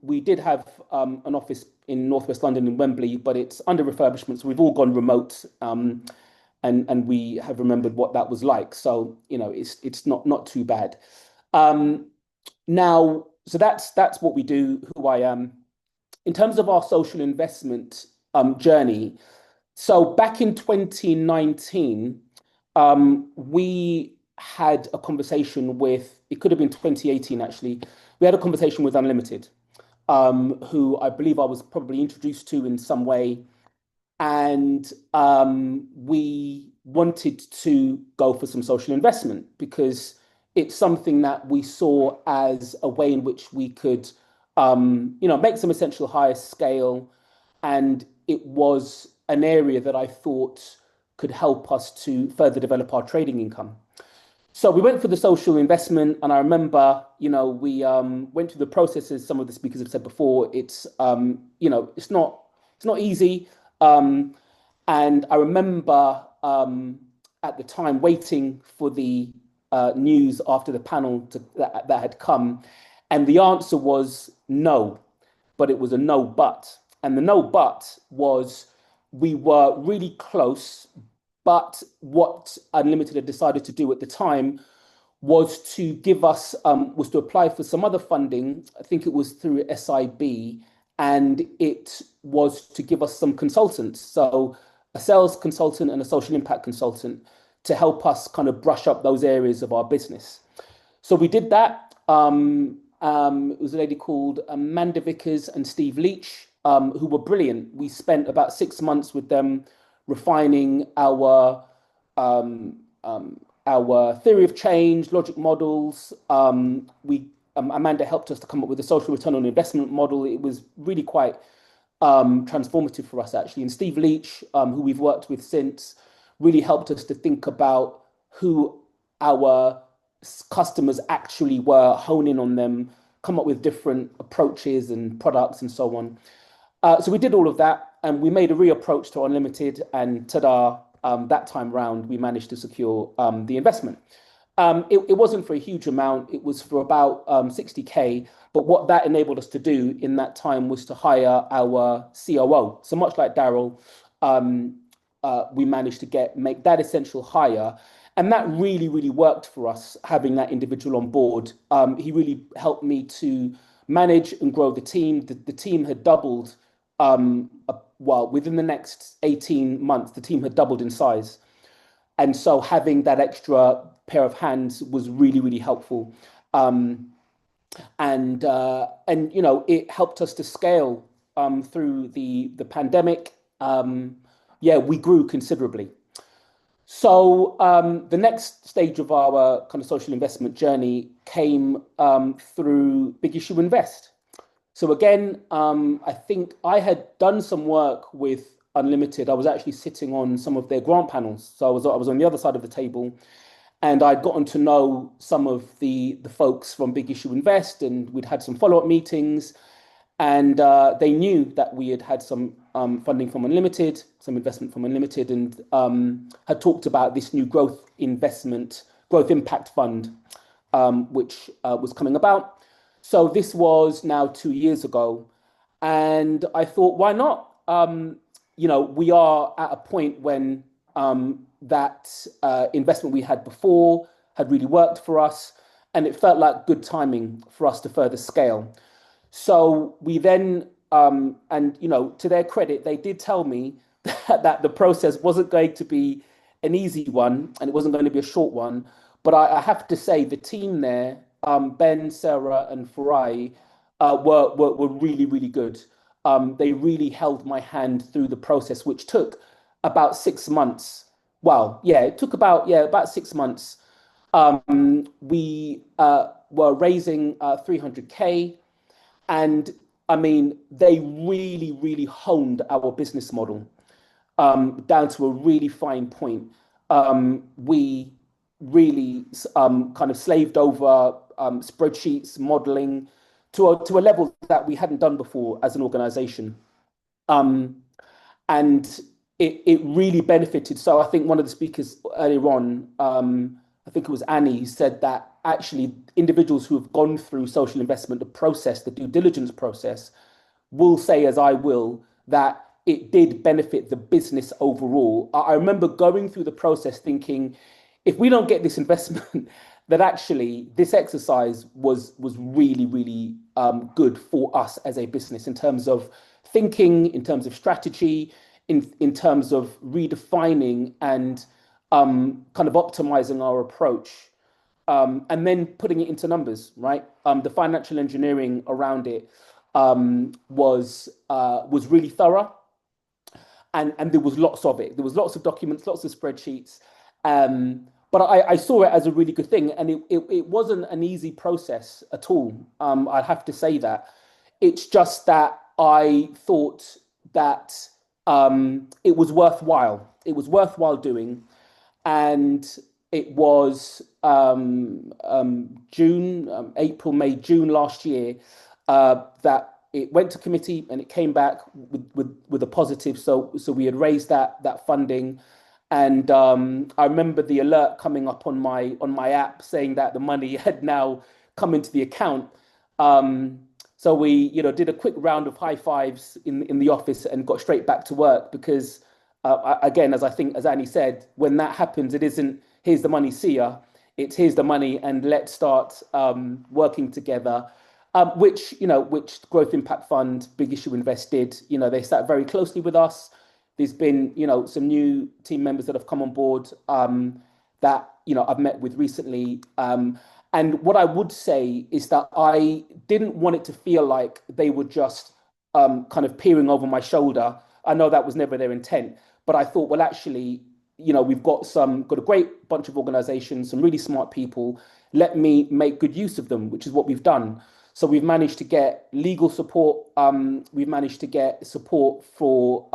We did have an office in Northwest London in Wembley, but it's under refurbishment. So we've all gone remote, and we have remembered what that was like. So, it's not too bad. Now, so that's what we do, who I am. In terms of our social investment journey, so back in 2019, we had a conversation with, it could have been 2018 actually, we had a conversation with Unlimited, who I believe I was probably introduced to in some way. And we wanted to go for some social investment because it's something that we saw as a way in which we could, make some essential higher scale. And it was an area that I thought could help us to further develop our trading income. So we went for the social investment, and I remember, we went through the processes. Some of the speakers have said before, it's it's not easy. And I remember at the time waiting for the news after the panel that had come, and the answer was no, but it was a no but. And the no but was we were really close, but what Unlimited had decided to do at the time was to give us, was to apply for some other funding. I think it was through SIB, and it was to give us some consultants. So a sales consultant and a social impact consultant to help us kind of brush up those areas of our business. So we did that. It was a lady called Amanda Vickers and Steve Leach, who were brilliant. We spent about 6 months with them refining our theory of change, logic models. Amanda helped us to come up with a social return on investment model. It was really quite transformative for us, actually. And Steve Leach, who we've worked with since, really helped us to think about who our customers actually were, hone in on them, come up with different approaches and products and so on. So we did all of that, and we made a reapproach to Unlimited, and ta-da, that time round, we managed to secure the investment. It wasn't for a huge amount. It was for about 60K. But what that enabled us to do in that time was to hire our COO. So much like Daryl, we managed to make that essential hire. And that really, really worked for us, having that individual on board. He really helped me to manage and grow the team. The team had doubled. Within the next 18 months, the team had doubled in size. And so having that extra pair of hands was really, really helpful. And it helped us to scale through the pandemic. We grew considerably. So the next stage of our kind of social investment journey came through Big Issue Invest. So again, I think I had done some work with Unlimited. I was actually sitting on some of their grant panels. So I was on the other side of the table, and I'd gotten to know some of the folks from Big Issue Invest, and we'd had some follow-up meetings, and they knew that we had had some funding from Unlimited, some investment from Unlimited, and had talked about this new growth impact fund, which was coming about. So this was now 2 years ago, and I thought, why not? We are at a point when that investment we had before had really worked for us, and it felt like good timing for us to further scale. So we then, to their credit, they did tell me that the process wasn't going to be an easy one, and it wasn't going to be a short one. But I have to say, the team there, Ben, Sarah, and Farai, were really, really good. They really held my hand through the process, which took about 6 months. It took about 6 months. We were raising 300K, and I mean, they really, really honed our business model down to a really fine point. We really kind of slaved over spreadsheets, modeling to a level that we hadn't done before as an organization. And it really benefited. So I think one of the speakers earlier on, I think it was Annie, said that actually individuals who have gone through social investment, the process, the due diligence process, will say, as I will, that it did benefit the business overall. I remember going through the process thinking, if we don't get this investment, that actually this exercise was really, really good for us as a business in terms of thinking, in terms of strategy, in terms of redefining and kind of optimizing our approach, and then putting it into numbers, right? The financial engineering around it was really thorough, and there was lots of it. There was lots of documents, lots of spreadsheets. But I saw it as a really good thing, and it wasn't an easy process at all. I'd have to say that. It's just that I thought that it was worthwhile. It was worthwhile doing, and it was June, April, May, June last year that it went to committee and it came back with a positive. So we had raised that funding, and I remember the alert coming up on my app saying that the money had now come into the account. So we, did a quick round of high fives in the office and got straight back to work because, again, as Annie said, when that happens, it isn't here's the money, see ya. It's here's the money and let's start working together. Which Growth Impact Fund, Big Issue Invest did. They sat very closely with us. There's been, some new team members that have come on board that, I've met with recently. And what I would say is that I didn't want it to feel like they were just kind of peering over my shoulder. I know that was never their intent, but I thought, well, actually, we've got a great bunch of organizations, some really smart people. Let me make good use of them, which is what we've done. So we've managed to get legal support. We've managed to get support for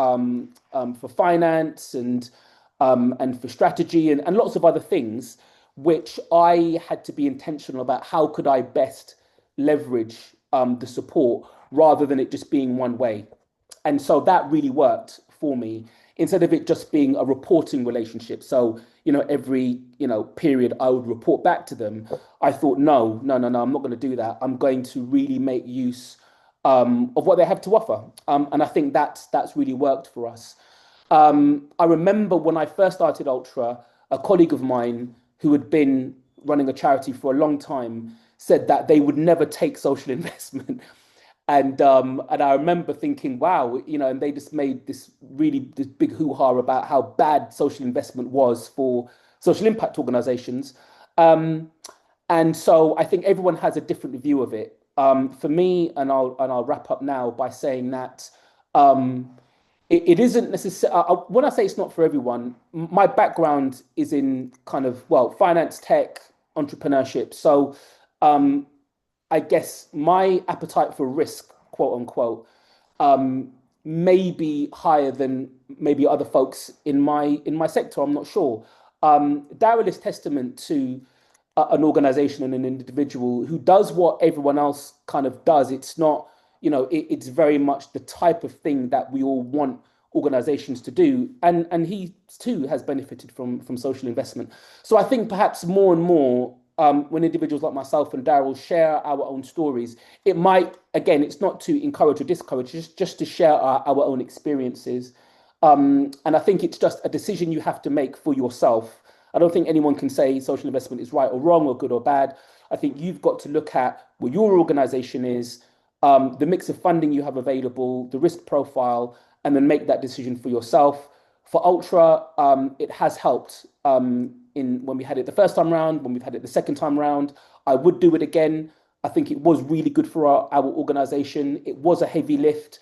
finance and for strategy and lots of other things, which I had to be intentional about. How could I best leverage the support rather than it just being one way? And so that really worked for me, instead of it just being a reporting relationship. So, every, period I would report back to them. I thought, no, I'm not going to do that. I'm going to really make use of what they have to offer. And I think that's really worked for us. I remember when I first started Ultra, a colleague of mine who had been running a charity for a long time said that they would never take social investment. And I remember thinking, wow, and they just made this big hoo-ha about how bad social investment was for social impact organizations. And so I think everyone has a different view of it. For me, and I'll wrap up now by saying that it isn't necessarily, when I say it's not for everyone, my background is in kind of, finance, tech, entrepreneurship. So I guess my appetite for risk, quote unquote, may be higher than maybe other folks in my sector. I'm not sure. Daryl is testament to an organization and an individual who does what everyone else kind of does. It's not, it's very much the type of thing that we all want organizations to do. And he too has benefited from social investment. So I think perhaps more and more, when individuals like myself and Daryl share our own stories, it might, again, it's not to encourage or discourage, just to share our own experiences. And I think it's just a decision you have to make for yourself. I don't think anyone can say social investment is right or wrong or good or bad. I think you've got to look at what your organization is, the mix of funding you have available, the risk profile, and then make that decision for yourself. For Ultra, it has helped. When we had it the first time round, when we've had it the second time round, I would do it again. I think it was really good for our organization. It was a heavy lift.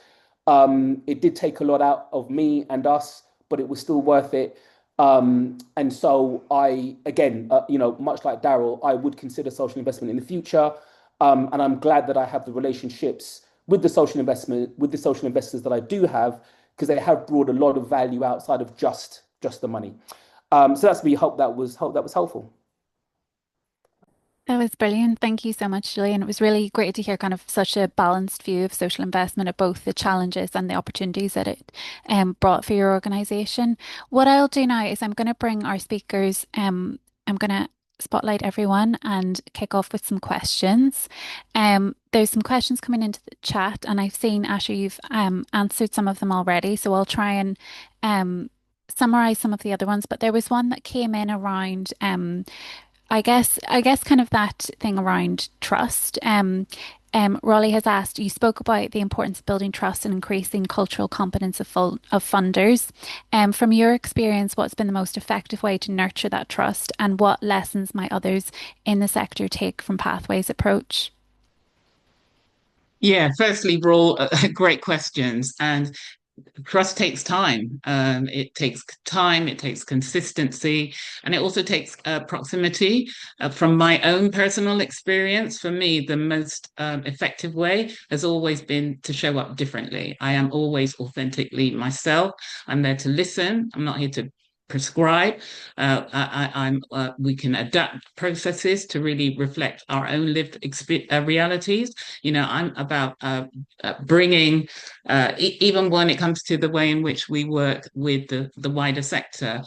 It did take a lot out of me and us, but it was still worth it. And so I, again, much like Daryl, I would consider social investment in the future. And I'm glad that I have the relationships with the social investors that I do have, because they have brought a lot of value outside of just the money. So that's me. Hope that was helpful. That was brilliant. Thank you so much, Julian. It was really great to hear kind of such a balanced view of social investment, of both the challenges and the opportunities that it brought for your organisation. What I'll do now is I'm going to bring our speakers, I'm going to spotlight everyone and kick off with some questions. There's some questions coming into the chat, and I've seen, Asher, you've answered some of them already, so I'll try and summarize some of the other ones. But there was one that came in around I guess kind of that thing around trust. Raleigh has asked, you spoke about the importance of building trust and increasing cultural competence of funders. From your experience, what's been the most effective way to nurture that trust, and what lessons might others in the sector take from Pathways' approach? Yeah, firstly, we're all great questions. And trust takes time. It takes time, it takes consistency, and it also takes proximity. From my own personal experience, for me, the most effective way has always been to show up differently. I am always authentically myself. I'm there to listen. I'm not here to prescribe. We can adapt processes to really reflect our own lived realities. I'm about bringing even when it comes to the way in which we work with the wider sector,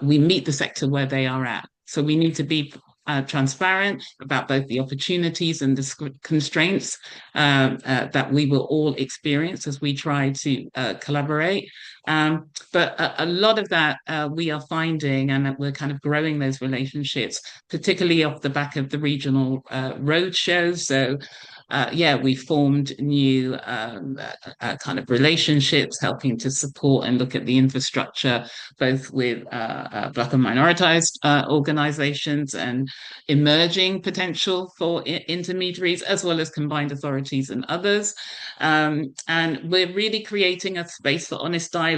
we meet the sector where they are at. So we need to be transparent about both the opportunities and the constraints that we will all experience as we try to collaborate. But a lot of that we are finding, and we're kind of growing those relationships, particularly off the back of the regional road shows. So yeah, we formed new kind of relationships, helping to support and look at the infrastructure, both with Black and minoritized organizations and emerging potential for intermediaries, as well as combined authorities and others. And we're really creating a space for honest dialogue.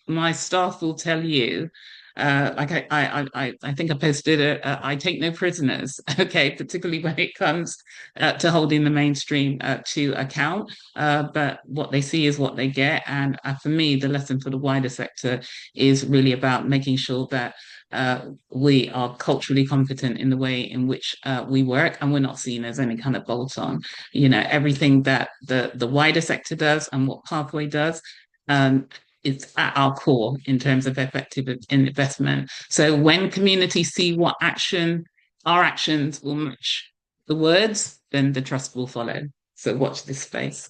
My staff will tell you like I think I posted I take no prisoners, okay, particularly when it comes to holding the mainstream to account. But what they see is what they get. And for me, the lesson for the wider sector is really about making sure that we are culturally competent in the way in which we work, and we're not seen as any kind of bolt on. Everything that the wider sector does and what Pathway does. Is at our core in terms of effective investment. So when communities see our actions will match the words, then the trust will follow. So watch this space.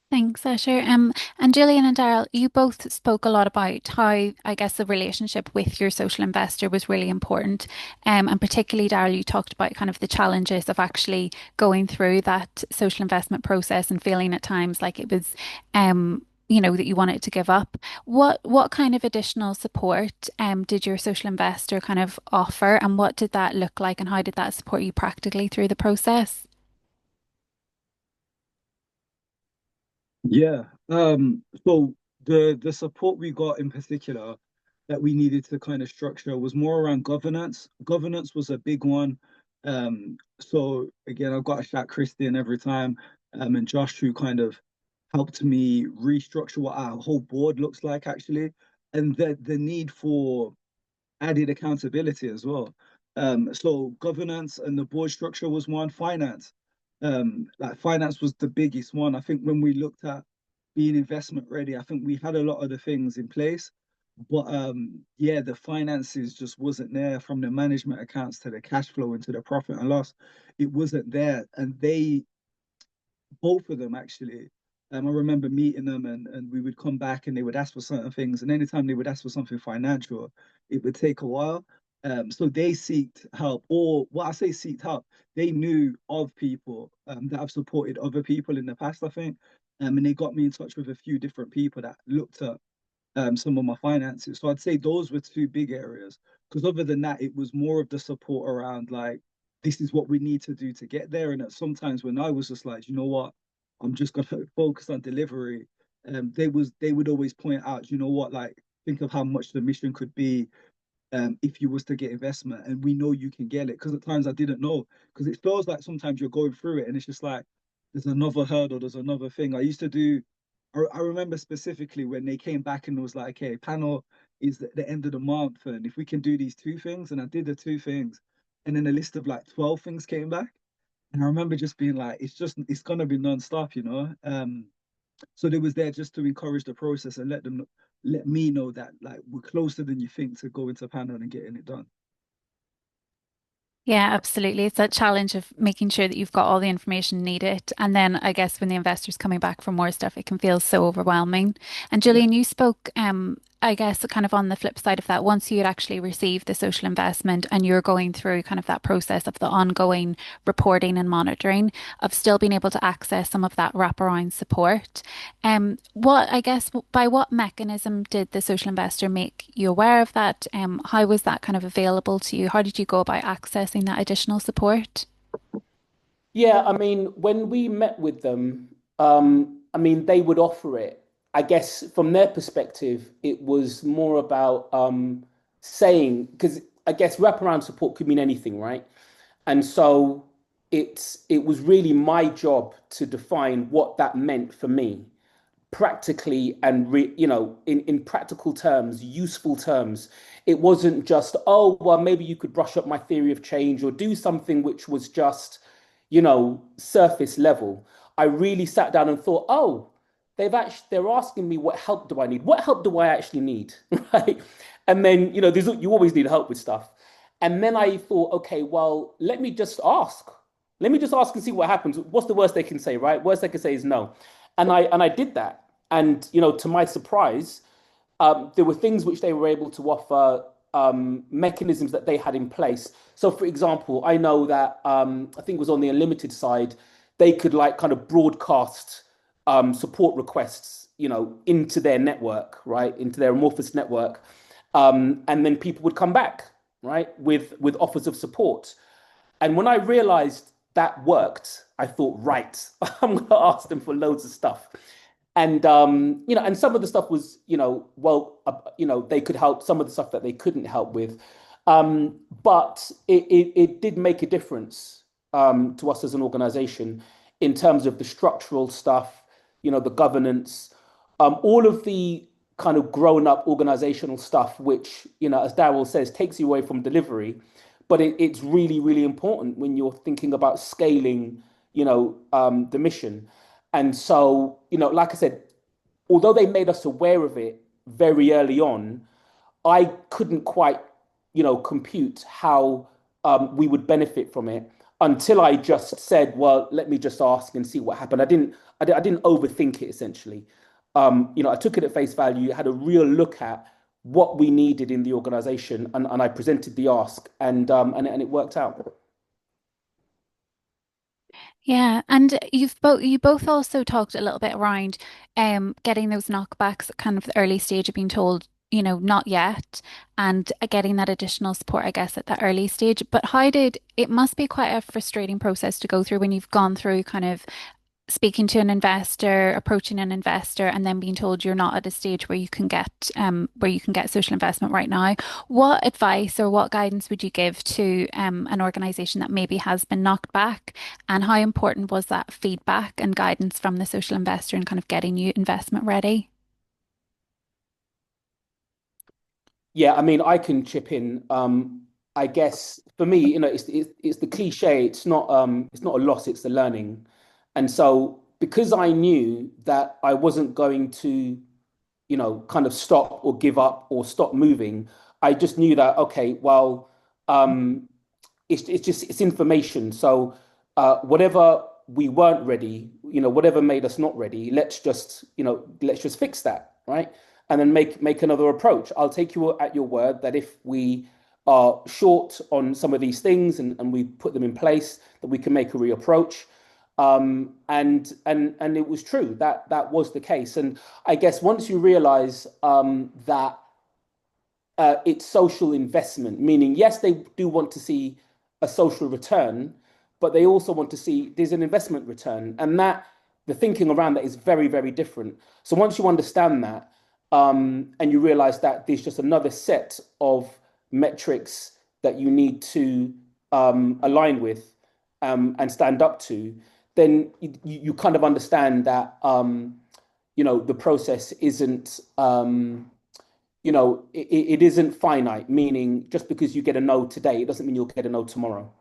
Thanks, Asher. And Julian and Daryl, you both spoke a lot about how, I guess, the relationship with your social investor was really important. And particularly, Daryl, you talked about kind of the challenges of actually going through that social investment process and feeling at times like it was, that you wanted to give up. What kind of additional support did your social investor kind of offer, and what did that look like, and how did that support you practically through the process? Yeah. So the support we got in particular that we needed to kind of structure was more around governance. Governance was a big one. So again, I've got to shout Christian every time, and Josh, who kind of helped me restructure what our whole board looks like actually, and the need for added accountability as well. So governance and the board structure was one. Finance, like finance was the biggest one. I think when we looked at being investment ready, I think we had a lot of the things in place, but yeah, the finances just wasn't there, from the management accounts to the cash flow and to the profit and loss. It wasn't there, and they, both of them actually. I remember meeting them, and we would come back and they would ask for certain things. And anytime they would ask for something financial, it would take a while. So they seeked help, or what I say seeked help, they knew of people that have supported other people in the past, I think. And they got me in touch with a few different people that looked at some of my finances. So I'd say those were two big areas. Because other than that, it was more of the support around like, this is what we need to do to get there. And sometimes when I was just like, you know what, I'm just gonna focus on delivery. They would always point out, you know what, like think of how much the mission could be if you was to get investment, and we know you can get it. Because at times I didn't know, because it feels like sometimes you're going through it and it's just like there's another hurdle, there's another thing. I used to do. I remember specifically when they came back and it was like, okay, panel is the end of the month, and if we can do these two things, and I did the two things, and then a list of like 12 things came back. And I remember just being like, it's gonna be non-stop, you know. So they was there just to encourage the process and let me know that like we're closer than you think to go into panel and getting it done. Yeah, absolutely. It's that challenge of making sure that you've got all the information needed. And then I guess when the investor's coming back for more stuff, it can feel so overwhelming. And Yeah. Julian, you spoke, I guess, kind of on the flip side of that, once you had actually received the social investment and you're going through kind of that process of the ongoing reporting and monitoring, of still being able to access some of that wraparound support. I guess, by what mechanism did the social investor make you aware of that? How was that kind of available to you? How did you go about accessing that additional support? Yeah, I mean, when we met with them, I mean, they would offer it I guess from their perspective, it was more about saying, because I guess wraparound support could mean anything, right? And so it was really my job to define what that meant for me practically and in practical terms, useful terms. It wasn't just, oh, well, maybe you could brush up my theory of change or do something which was just, surface level. I really sat down and thought, oh, they're asking me what help do I need? What help do I actually need? Right. And then, you always need help with stuff. And then I thought, okay, well, let me just ask. Let me just ask and see what happens. What's the worst they can say, right? Worst they can say is no. And I did that. And to my surprise, there were things which they were able to offer, mechanisms that they had in place. So, for example, I know that I think it was on the unlimited side, they could like kind of broadcast support requests, into their network, right, into their amorphous network, and then people would come back, right, with offers of support. And when I realized that worked, I thought, right, I'm going to ask them for loads of stuff. And and some of the stuff was, they could help. Some of the stuff that they couldn't help with, but it did make a difference to us as an organization in terms of the structural stuff, the governance, all of the kind of grown up organizational stuff, which, as Daryl says, takes you away from delivery. But it's really, really important when you're thinking about scaling, the mission. And so, like I said, although they made us aware of it very early on, I couldn't quite, compute how we would benefit from it until I just said, well, let me just ask and see what happened. I didn't overthink it essentially. I took it at face value, had a real look at what we needed in the organization, and I presented the ask, and it worked out. Yeah, and you both also talked a little bit around getting those knockbacks at kind of the early stage of being told, not yet, and getting that additional support, I guess, at that early stage. But it must be quite a frustrating process to go through when you've gone through kind of speaking to an investor, approaching an investor, and then being told you're not at a stage where you can get social investment right now. What advice or what guidance would you give to an organization that maybe has been knocked back? And how important was that feedback and guidance from the social investor in kind of getting you investment ready? Yeah, I mean, I can chip in. I guess for me, it's the cliche. It's not a loss. It's a learning. And so because I knew that I wasn't going to, kind of stop or give up or stop moving, I just knew that, okay, well, it's information. So whatever we weren't ready, whatever made us not ready, let's just fix that, right? And then make another approach. I'll take you at your word that if we are short on some of these things and we put them in place, that we can make a reapproach. And it was true that that was the case. And I guess once you realize that it's social investment, meaning yes, they do want to see a social return, but they also want to see there's an investment return, and that the thinking around that is very, very different. So once you understand that, and you realize that there's just another set of metrics that you need to align with and stand up to, then you kind of understand that the process isn't it isn't finite, meaning just because you get a no today, it doesn't mean you'll get a no tomorrow.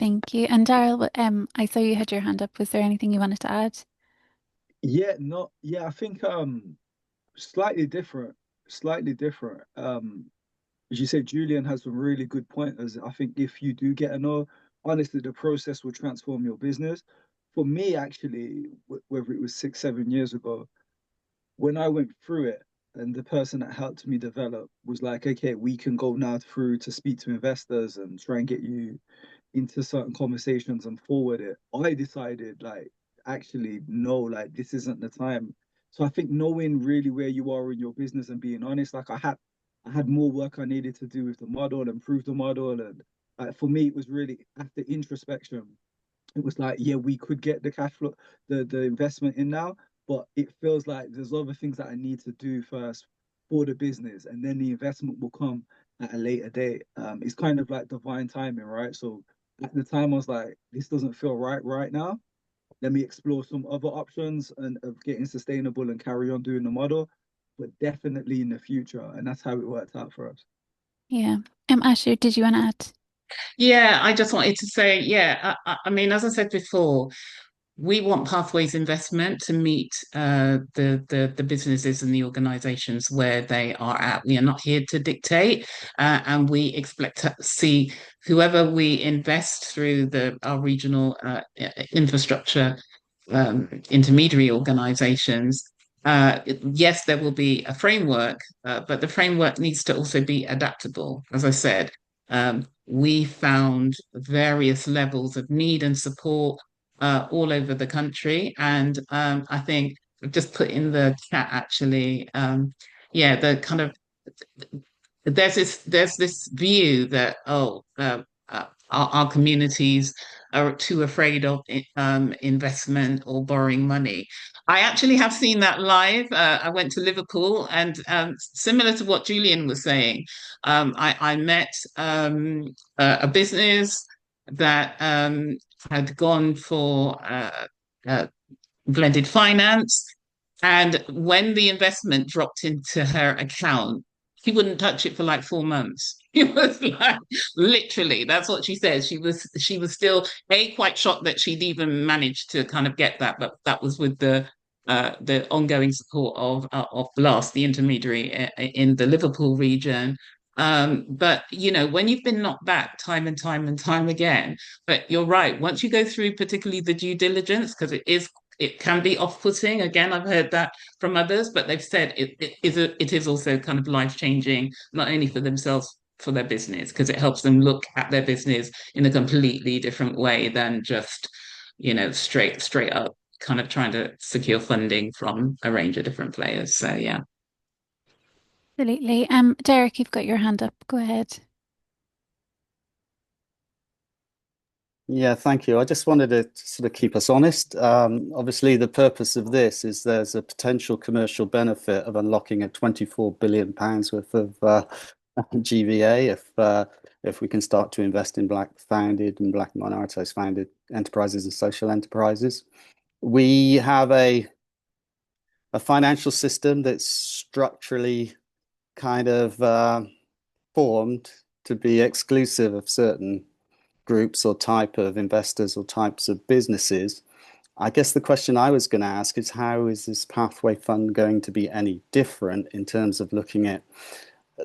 Thank you. And Daryl, I saw you had your hand up. Was there anything you wanted to add? Yeah, no, yeah, I think slightly different, slightly different. As you said, Julian has some really good pointers. I think if you do get a no, honestly, the process will transform your business. For me, actually, whether it was 6, 7 years ago, when I went through it, and the person that helped me develop was like, okay, we can go now through to speak to investors and try and get you into certain conversations and forward it. I decided like, actually, no, like this isn't the time. So I think knowing really where you are in your business and being honest, like I had more work I needed to do with the model, improve the model. And for me, it was really after introspection. it was like, yeah, we could get the cash flow, the investment in now, but it feels like there's other things that I need to do first for the business, and then the investment will come at a later date. It's kind of like divine timing, right? So at the time, I was like, this doesn't feel right now. Let me explore some other options and of getting sustainable and carry on doing the model, but definitely in the future. And that's how it worked out for us. Yeah. Asher, did you want to add? Yeah, I just wanted to say, yeah, I mean, as I said before, we want Pathways investment to meet the businesses and the organizations where they are at. We are not here to dictate, and we expect to see whoever we invest through our regional infrastructure intermediary organizations. Yes, there will be a framework, but the framework needs to also be adaptable. As I said, we found various levels of need and support all over the country. And I think I've just put in the chat actually, yeah, the kind of there's this view that our communities are too afraid of investment or borrowing money. I actually have seen that live. I went to Liverpool, and similar to what Julian was saying, I met a business that had gone for blended finance. And when the investment dropped into her account, she wouldn't touch it for like 4 months. It was like literally, that's what she says. She was still quite shocked that she'd even managed to kind of get that, but that was with the ongoing support of Blast, the intermediary in the Liverpool region. But when you've been knocked back time and time and time again, but you're right, once you go through particularly the due diligence, because it can be off-putting. Again, I've heard that from others, but they've said it is also kind of life-changing, not only for themselves, for their business, because it helps them look at their business in a completely different way than just, straight up kind of trying to secure funding from a range of different players. So yeah. Absolutely. Derek, you've got your hand up. Go ahead. Yeah, thank you. I just wanted to sort of keep us honest. Obviously, the purpose of this is there's a potential commercial benefit of unlocking a £24 billion worth of GVA if we can start to invest in Black-founded and Black minoritized-founded enterprises and social enterprises. We have a financial system that's structurally kind of formed to be exclusive of certain groups or type of investors or types of businesses. I guess the question I was going to ask is, how is this Pathway Fund going to be any different in terms of looking at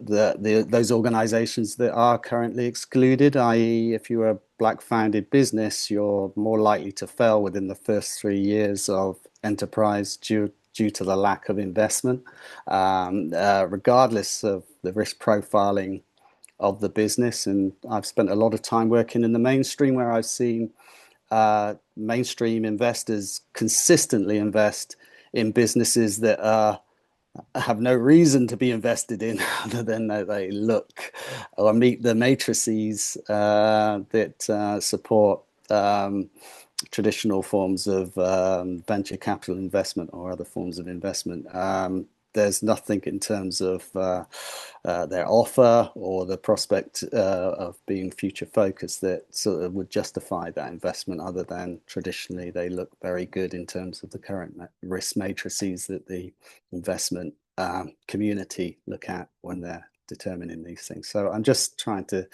those organizations that are currently excluded, i.e. if you're a Black-founded business, you're more likely to fail within the first 3 years of enterprise due to the lack of investment, regardless of the risk profiling of the business. And I've spent a lot of time working in the mainstream, where I've seen mainstream investors consistently invest in businesses that have no reason to be invested in other than that they look or meet the matrices that support traditional forms of venture capital investment or other forms of investment. There's nothing in terms of their offer or the prospect of being future focused that sort of would justify that investment, other than traditionally they look very good in terms of the current risk matrices that the investment community look at when they're determining these things. So I'm just trying to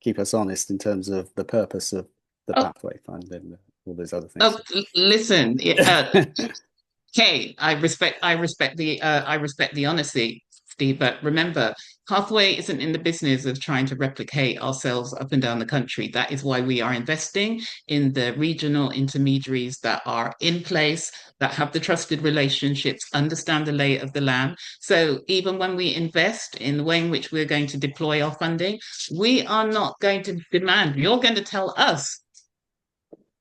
keep us honest in terms of the purpose of the Pathway Fund and all those other things. Listen, okay, I respect the honesty, Steve. But remember, Pathway isn't in the business of trying to replicate ourselves up and down the country. That is why we are investing in the regional intermediaries that are in place, that have the trusted relationships, understand the lay of the land. So even when we invest in the way in which we're going to deploy our funding, we are not going to demand, you're going to tell us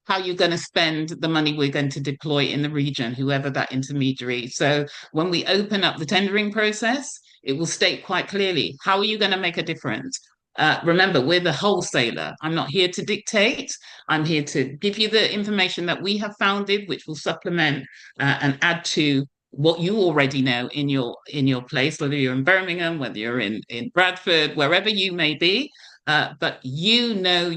how you're going to spend the money we're going to deploy in the region, whoever that intermediary. So when we open up the tendering process, it will state quite clearly, how are you going to make a difference? Remember, we're the wholesaler. I'm not here to dictate. I'm here to give you the information that we have founded, which will supplement and add to what you already know in your place, whether you're in Birmingham, whether you're in Bradford, wherever you may be. But you know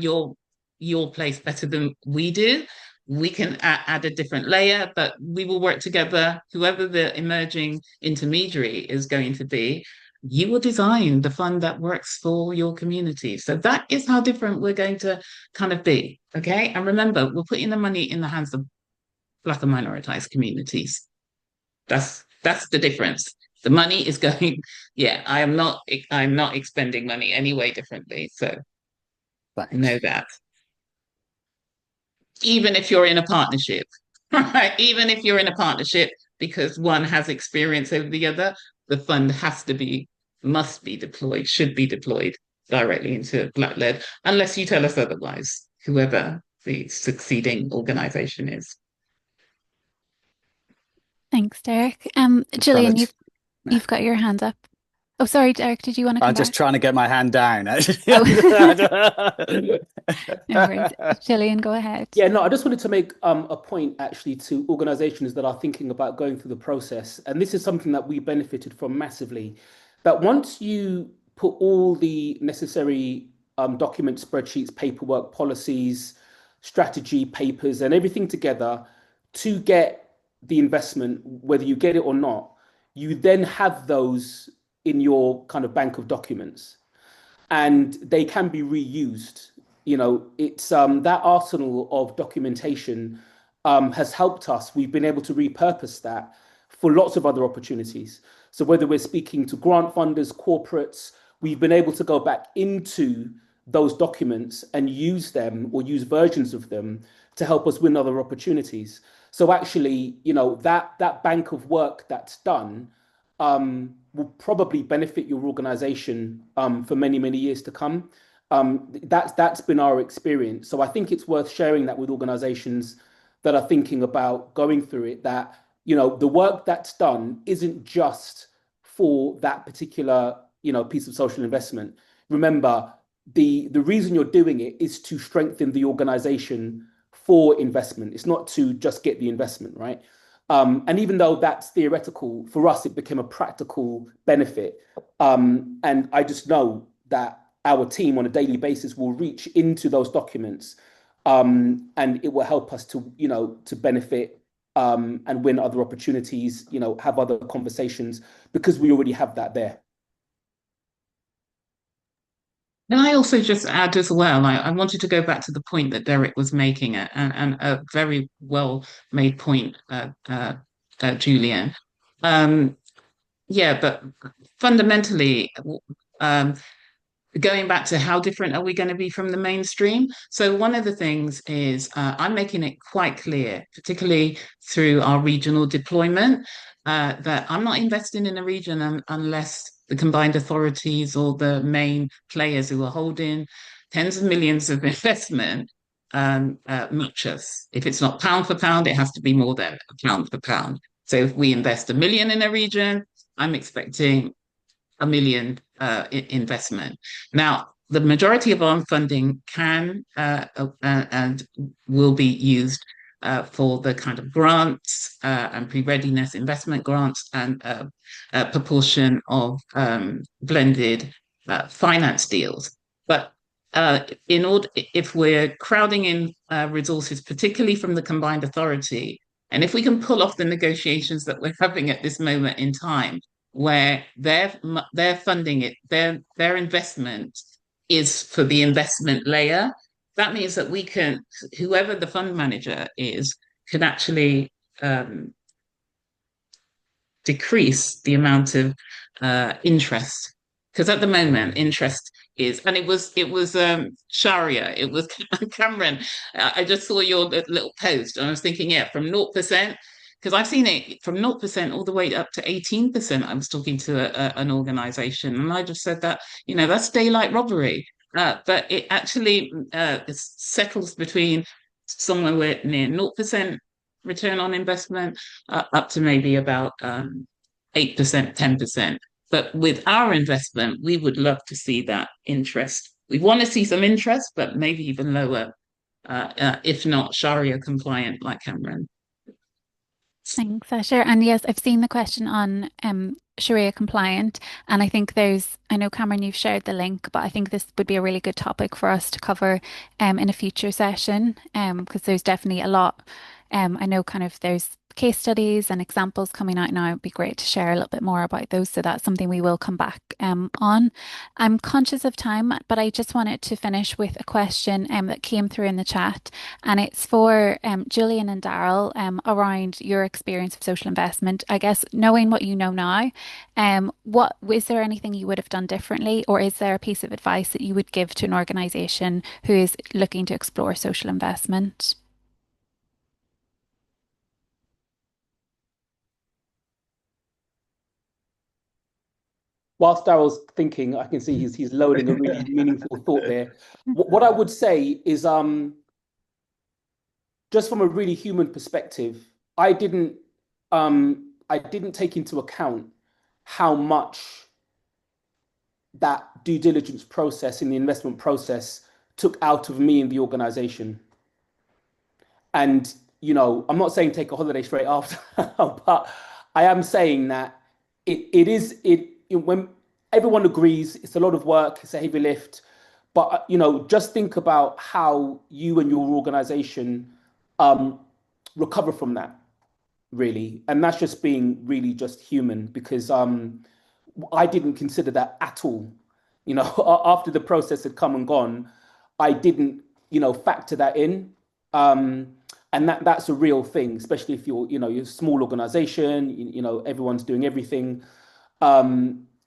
your place better than we do. We can add a different layer, but we will work together. Whoever the emerging intermediary is going to be, you will design the fund that works for your community. So that is how different we're going to kind of be. Okay. And remember, we're putting the money in the hands of Black and minoritized communities. That's the difference. The money is going, yeah, I'm not expending money any way differently. So Thanks. know that. Even if you're in a partnership, right? Even if you're in a partnership, because one has experience over the other, the fund must be deployed, should be deployed directly into Black-led, unless you tell us otherwise, whoever the succeeding organization is. Thanks, Derek. Julian, you've got your hand up. Oh, sorry, Derek, did you want to come I'm just trying to get my hand down, actually. Oh. No worries. Julian, go ahead. Yeah, no, I just wanted to make a point actually to organizations that are thinking about going through the process. And this is something that we benefited from massively. That once you put all the necessary documents, spreadsheets, paperwork, policies, strategy, papers, and everything together to get the investment, whether you get it or not, you then have those in your kind of bank of documents, and they can be reused. It's that arsenal of documentation has helped us. We've been able to repurpose that for lots of other opportunities. So whether we're speaking to grant funders, corporates, we've been able to go back into those documents and use them or use versions of them to help us win other opportunities. So actually, that bank of work that's done will probably benefit your organization for many, many years to come. That's been our experience. So I think it's worth sharing that with organizations that are thinking about going through it, that, the work that's done isn't just for that particular, piece of social investment. Remember, the reason you're doing it is to strengthen the organization for investment. It's not to just get the investment, right? And even though that's theoretical, for us, it became a practical benefit. And I just know that our team on a daily basis will reach into those documents, and it will help us to, to benefit and win other opportunities, have other conversations, because we already have that there. Can I also just add as well, I wanted to go back to the point that Derek was making, and a very well made point, Julian. Yeah, but fundamentally, going back to how different are we going to be from the mainstream? So one of the things is I'm making it quite clear, particularly through our regional deployment, that I'm not investing in a region unless the combined authorities or the main players who are holding tens of millions of investment match us. If it's not pound for pound, it has to be more than a pound for pound. So if we invest $1 million in a region, I'm expecting $1 million investment. Now, the majority of our funding can and will be used for the kind of grants and pre-readiness investment grants and a proportion of blended finance deals. But if we're crowding in resources, particularly from the combined authority, and if we can pull off the negotiations that we're having at this moment in time, where they're funding it, their investment is for the investment layer, that means that we can, whoever the fund manager is, can actually decrease the amount of interest. Because at the moment, interest is, and it was Sharia, it was Cameron. I just saw your little post and I was thinking, yeah, from 0%, because I've seen it from 0% all the way up to 18%. I was talking to an organization and I just said that, that's daylight robbery. But it actually settles between somewhere near 0% return on investment up to maybe about 8%, 10%. But with our investment, we would love to see that interest. We want to see some interest, but maybe even lower, if not Sharia compliant, like Cameron. Thanks, Asher. And yes, I've seen the question on Sharia compliant. And I think I know, Cameron, you've shared the link, but I think this would be a really good topic for us to cover in a future session because there's definitely a lot. I know kind of there's case studies and examples coming out now. It'd be great to share a little bit more about those. So that's something we will come back on. I'm conscious of time, but I just wanted to finish with a question that came through in the chat. And it's for Julian and Daryl around your experience of social investment. I guess knowing what you know now, what is there anything you would have done differently, or is there a piece of advice that you would give to an organisation who is looking to explore social investment? Whilst Daryl's thinking, I can see he's loading a really meaningful thought there. What I would say is, just from a really human perspective, I didn't take into account how much that due diligence process in the investment process took out of me in the organization. And, I'm not saying take a holiday straight after, but I am saying that when everyone agrees, it's a lot of work, it's a heavy lift, but, just think about how you and your organization recover from that, really. And that's just being really just human because I didn't consider that at all. After the process had come and gone, I didn't, factor that in. And that's a real thing, especially if you're a small organization, everyone's doing everything.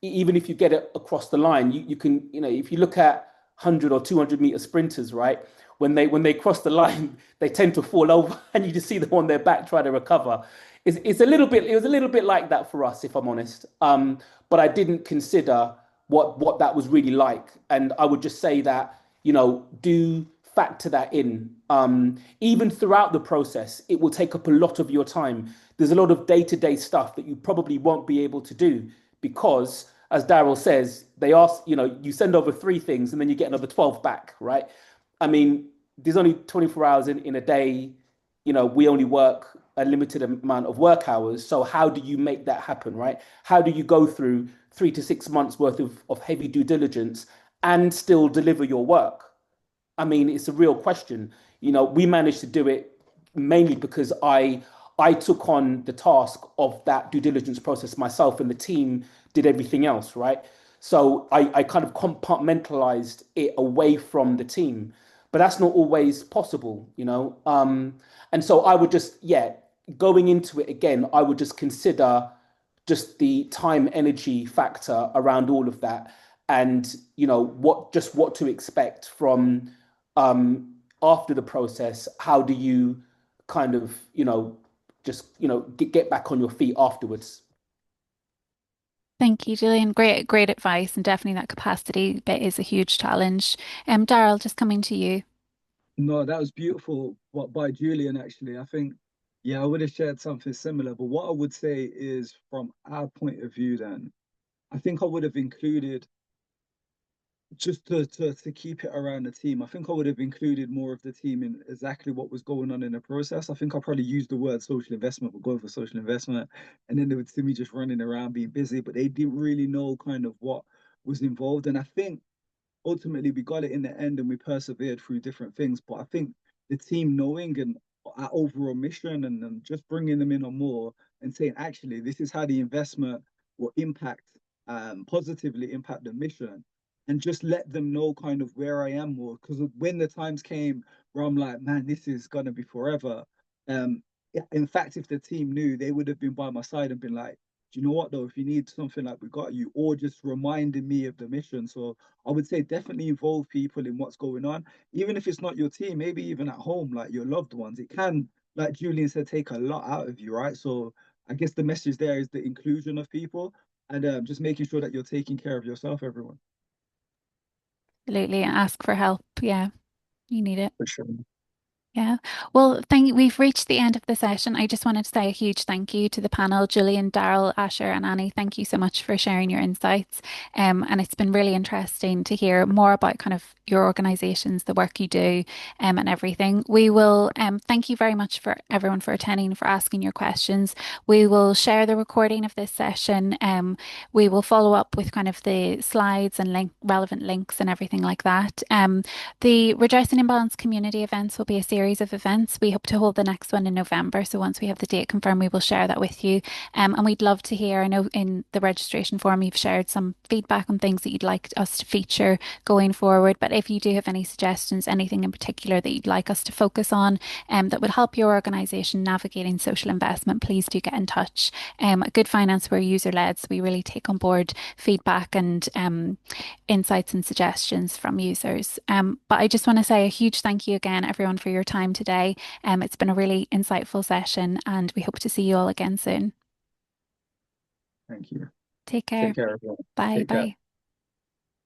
Even if you get it across the line, you can, if you look at 100 or 200 meter sprinters, right? When they cross the line, they tend to fall over and you just see them on their back trying to recover. It was a little bit like that for us, if I'm honest. But I didn't consider what that was really like. And I would just say that, do factor that in. Even throughout the process, it will take up a lot of your time. There's a lot of day-to-day stuff that you probably won't be able to do because, as Daryl says, they ask, you send over 3 things and then you get another 12 back, right? I mean, there's only 24 hours in a day. We only work a limited amount of work hours. So how do you make that happen, right? How do you go through 3 to 6 months worth of heavy due diligence and still deliver your work? I mean, it's a real question. We managed to do it mainly because I took on the task of that due diligence process myself and the team did everything else, right? So I kind of compartmentalized it away from the team, but that's not always possible. And so I would just, going into it again, I would just consider just the time energy factor around all of that and, what to expect from after the process. How do you kind of, just, get back on your feet afterwards? Thank you, Julian. Great advice, and definitely that capacity bit is a huge challenge. Daryl, just coming to you. No, that was beautiful. What by Julian, actually. I think, yeah, I would have shared something similar. But what I would say is, from our point of view, then, I think I would have included just to keep it around the team. I think I would have included more of the team in exactly what was going on in the process. I think I probably used the word social investment, but going for social investment, and then they would see me just running around being busy, but they didn't really know kind of what was involved. And I think ultimately we got it in the end and we persevered through different things. But I think the team knowing and our overall mission and just bringing them in on more and saying, actually, this is how the investment will positively impact the mission and just let them know kind of where I am more. Because when the times came where I'm like, man, this is going to be forever. Um, in fact, if the team knew, they would have been by my side and been like, do you know what though, if you need something like we got you, or just reminding me of the mission. So I would say definitely involve people in what's going on, even if it's not your team, maybe even at home, like your loved ones. It can, like Julian said, take a lot out of you, right? So I guess the message there is the inclusion of people and just making sure that you're taking care of yourself, everyone. Absolutely. Ask for help. Yeah, you need it. For sure. Yeah. Well, we've reached the end of the session. I just wanted to say a huge thank you to the panel, Julian, Daryl, Asher, and Annie. Thank you so much for sharing your insights. And it's been really interesting to hear more about kind of your organizations, the work you do, and everything. We will thank you very much for everyone for attending, for asking your questions. We will share the recording of this session. We will follow up with kind of the slides and relevant links and everything like that. The Redressing Imbalance community events will be a series of events. We hope to hold the next one in November. So once we have the date confirmed, we will share that with you. And we'd love to hear, I know in the registration form, you've shared some feedback on things that you'd like us to feature going forward. But if you do have any suggestions, anything in particular that you'd like us to focus on, that would help your organisation navigating social investment, please do get in touch. Good Finance, we're user-led, so we really take on board feedback and insights and suggestions from users. But I just want to say a huge thank you again, everyone, for your time today. It's been a really insightful session, and we hope to see you all again soon. Thank you. Take care. Take care, everyone. Bye. Take care. Bye.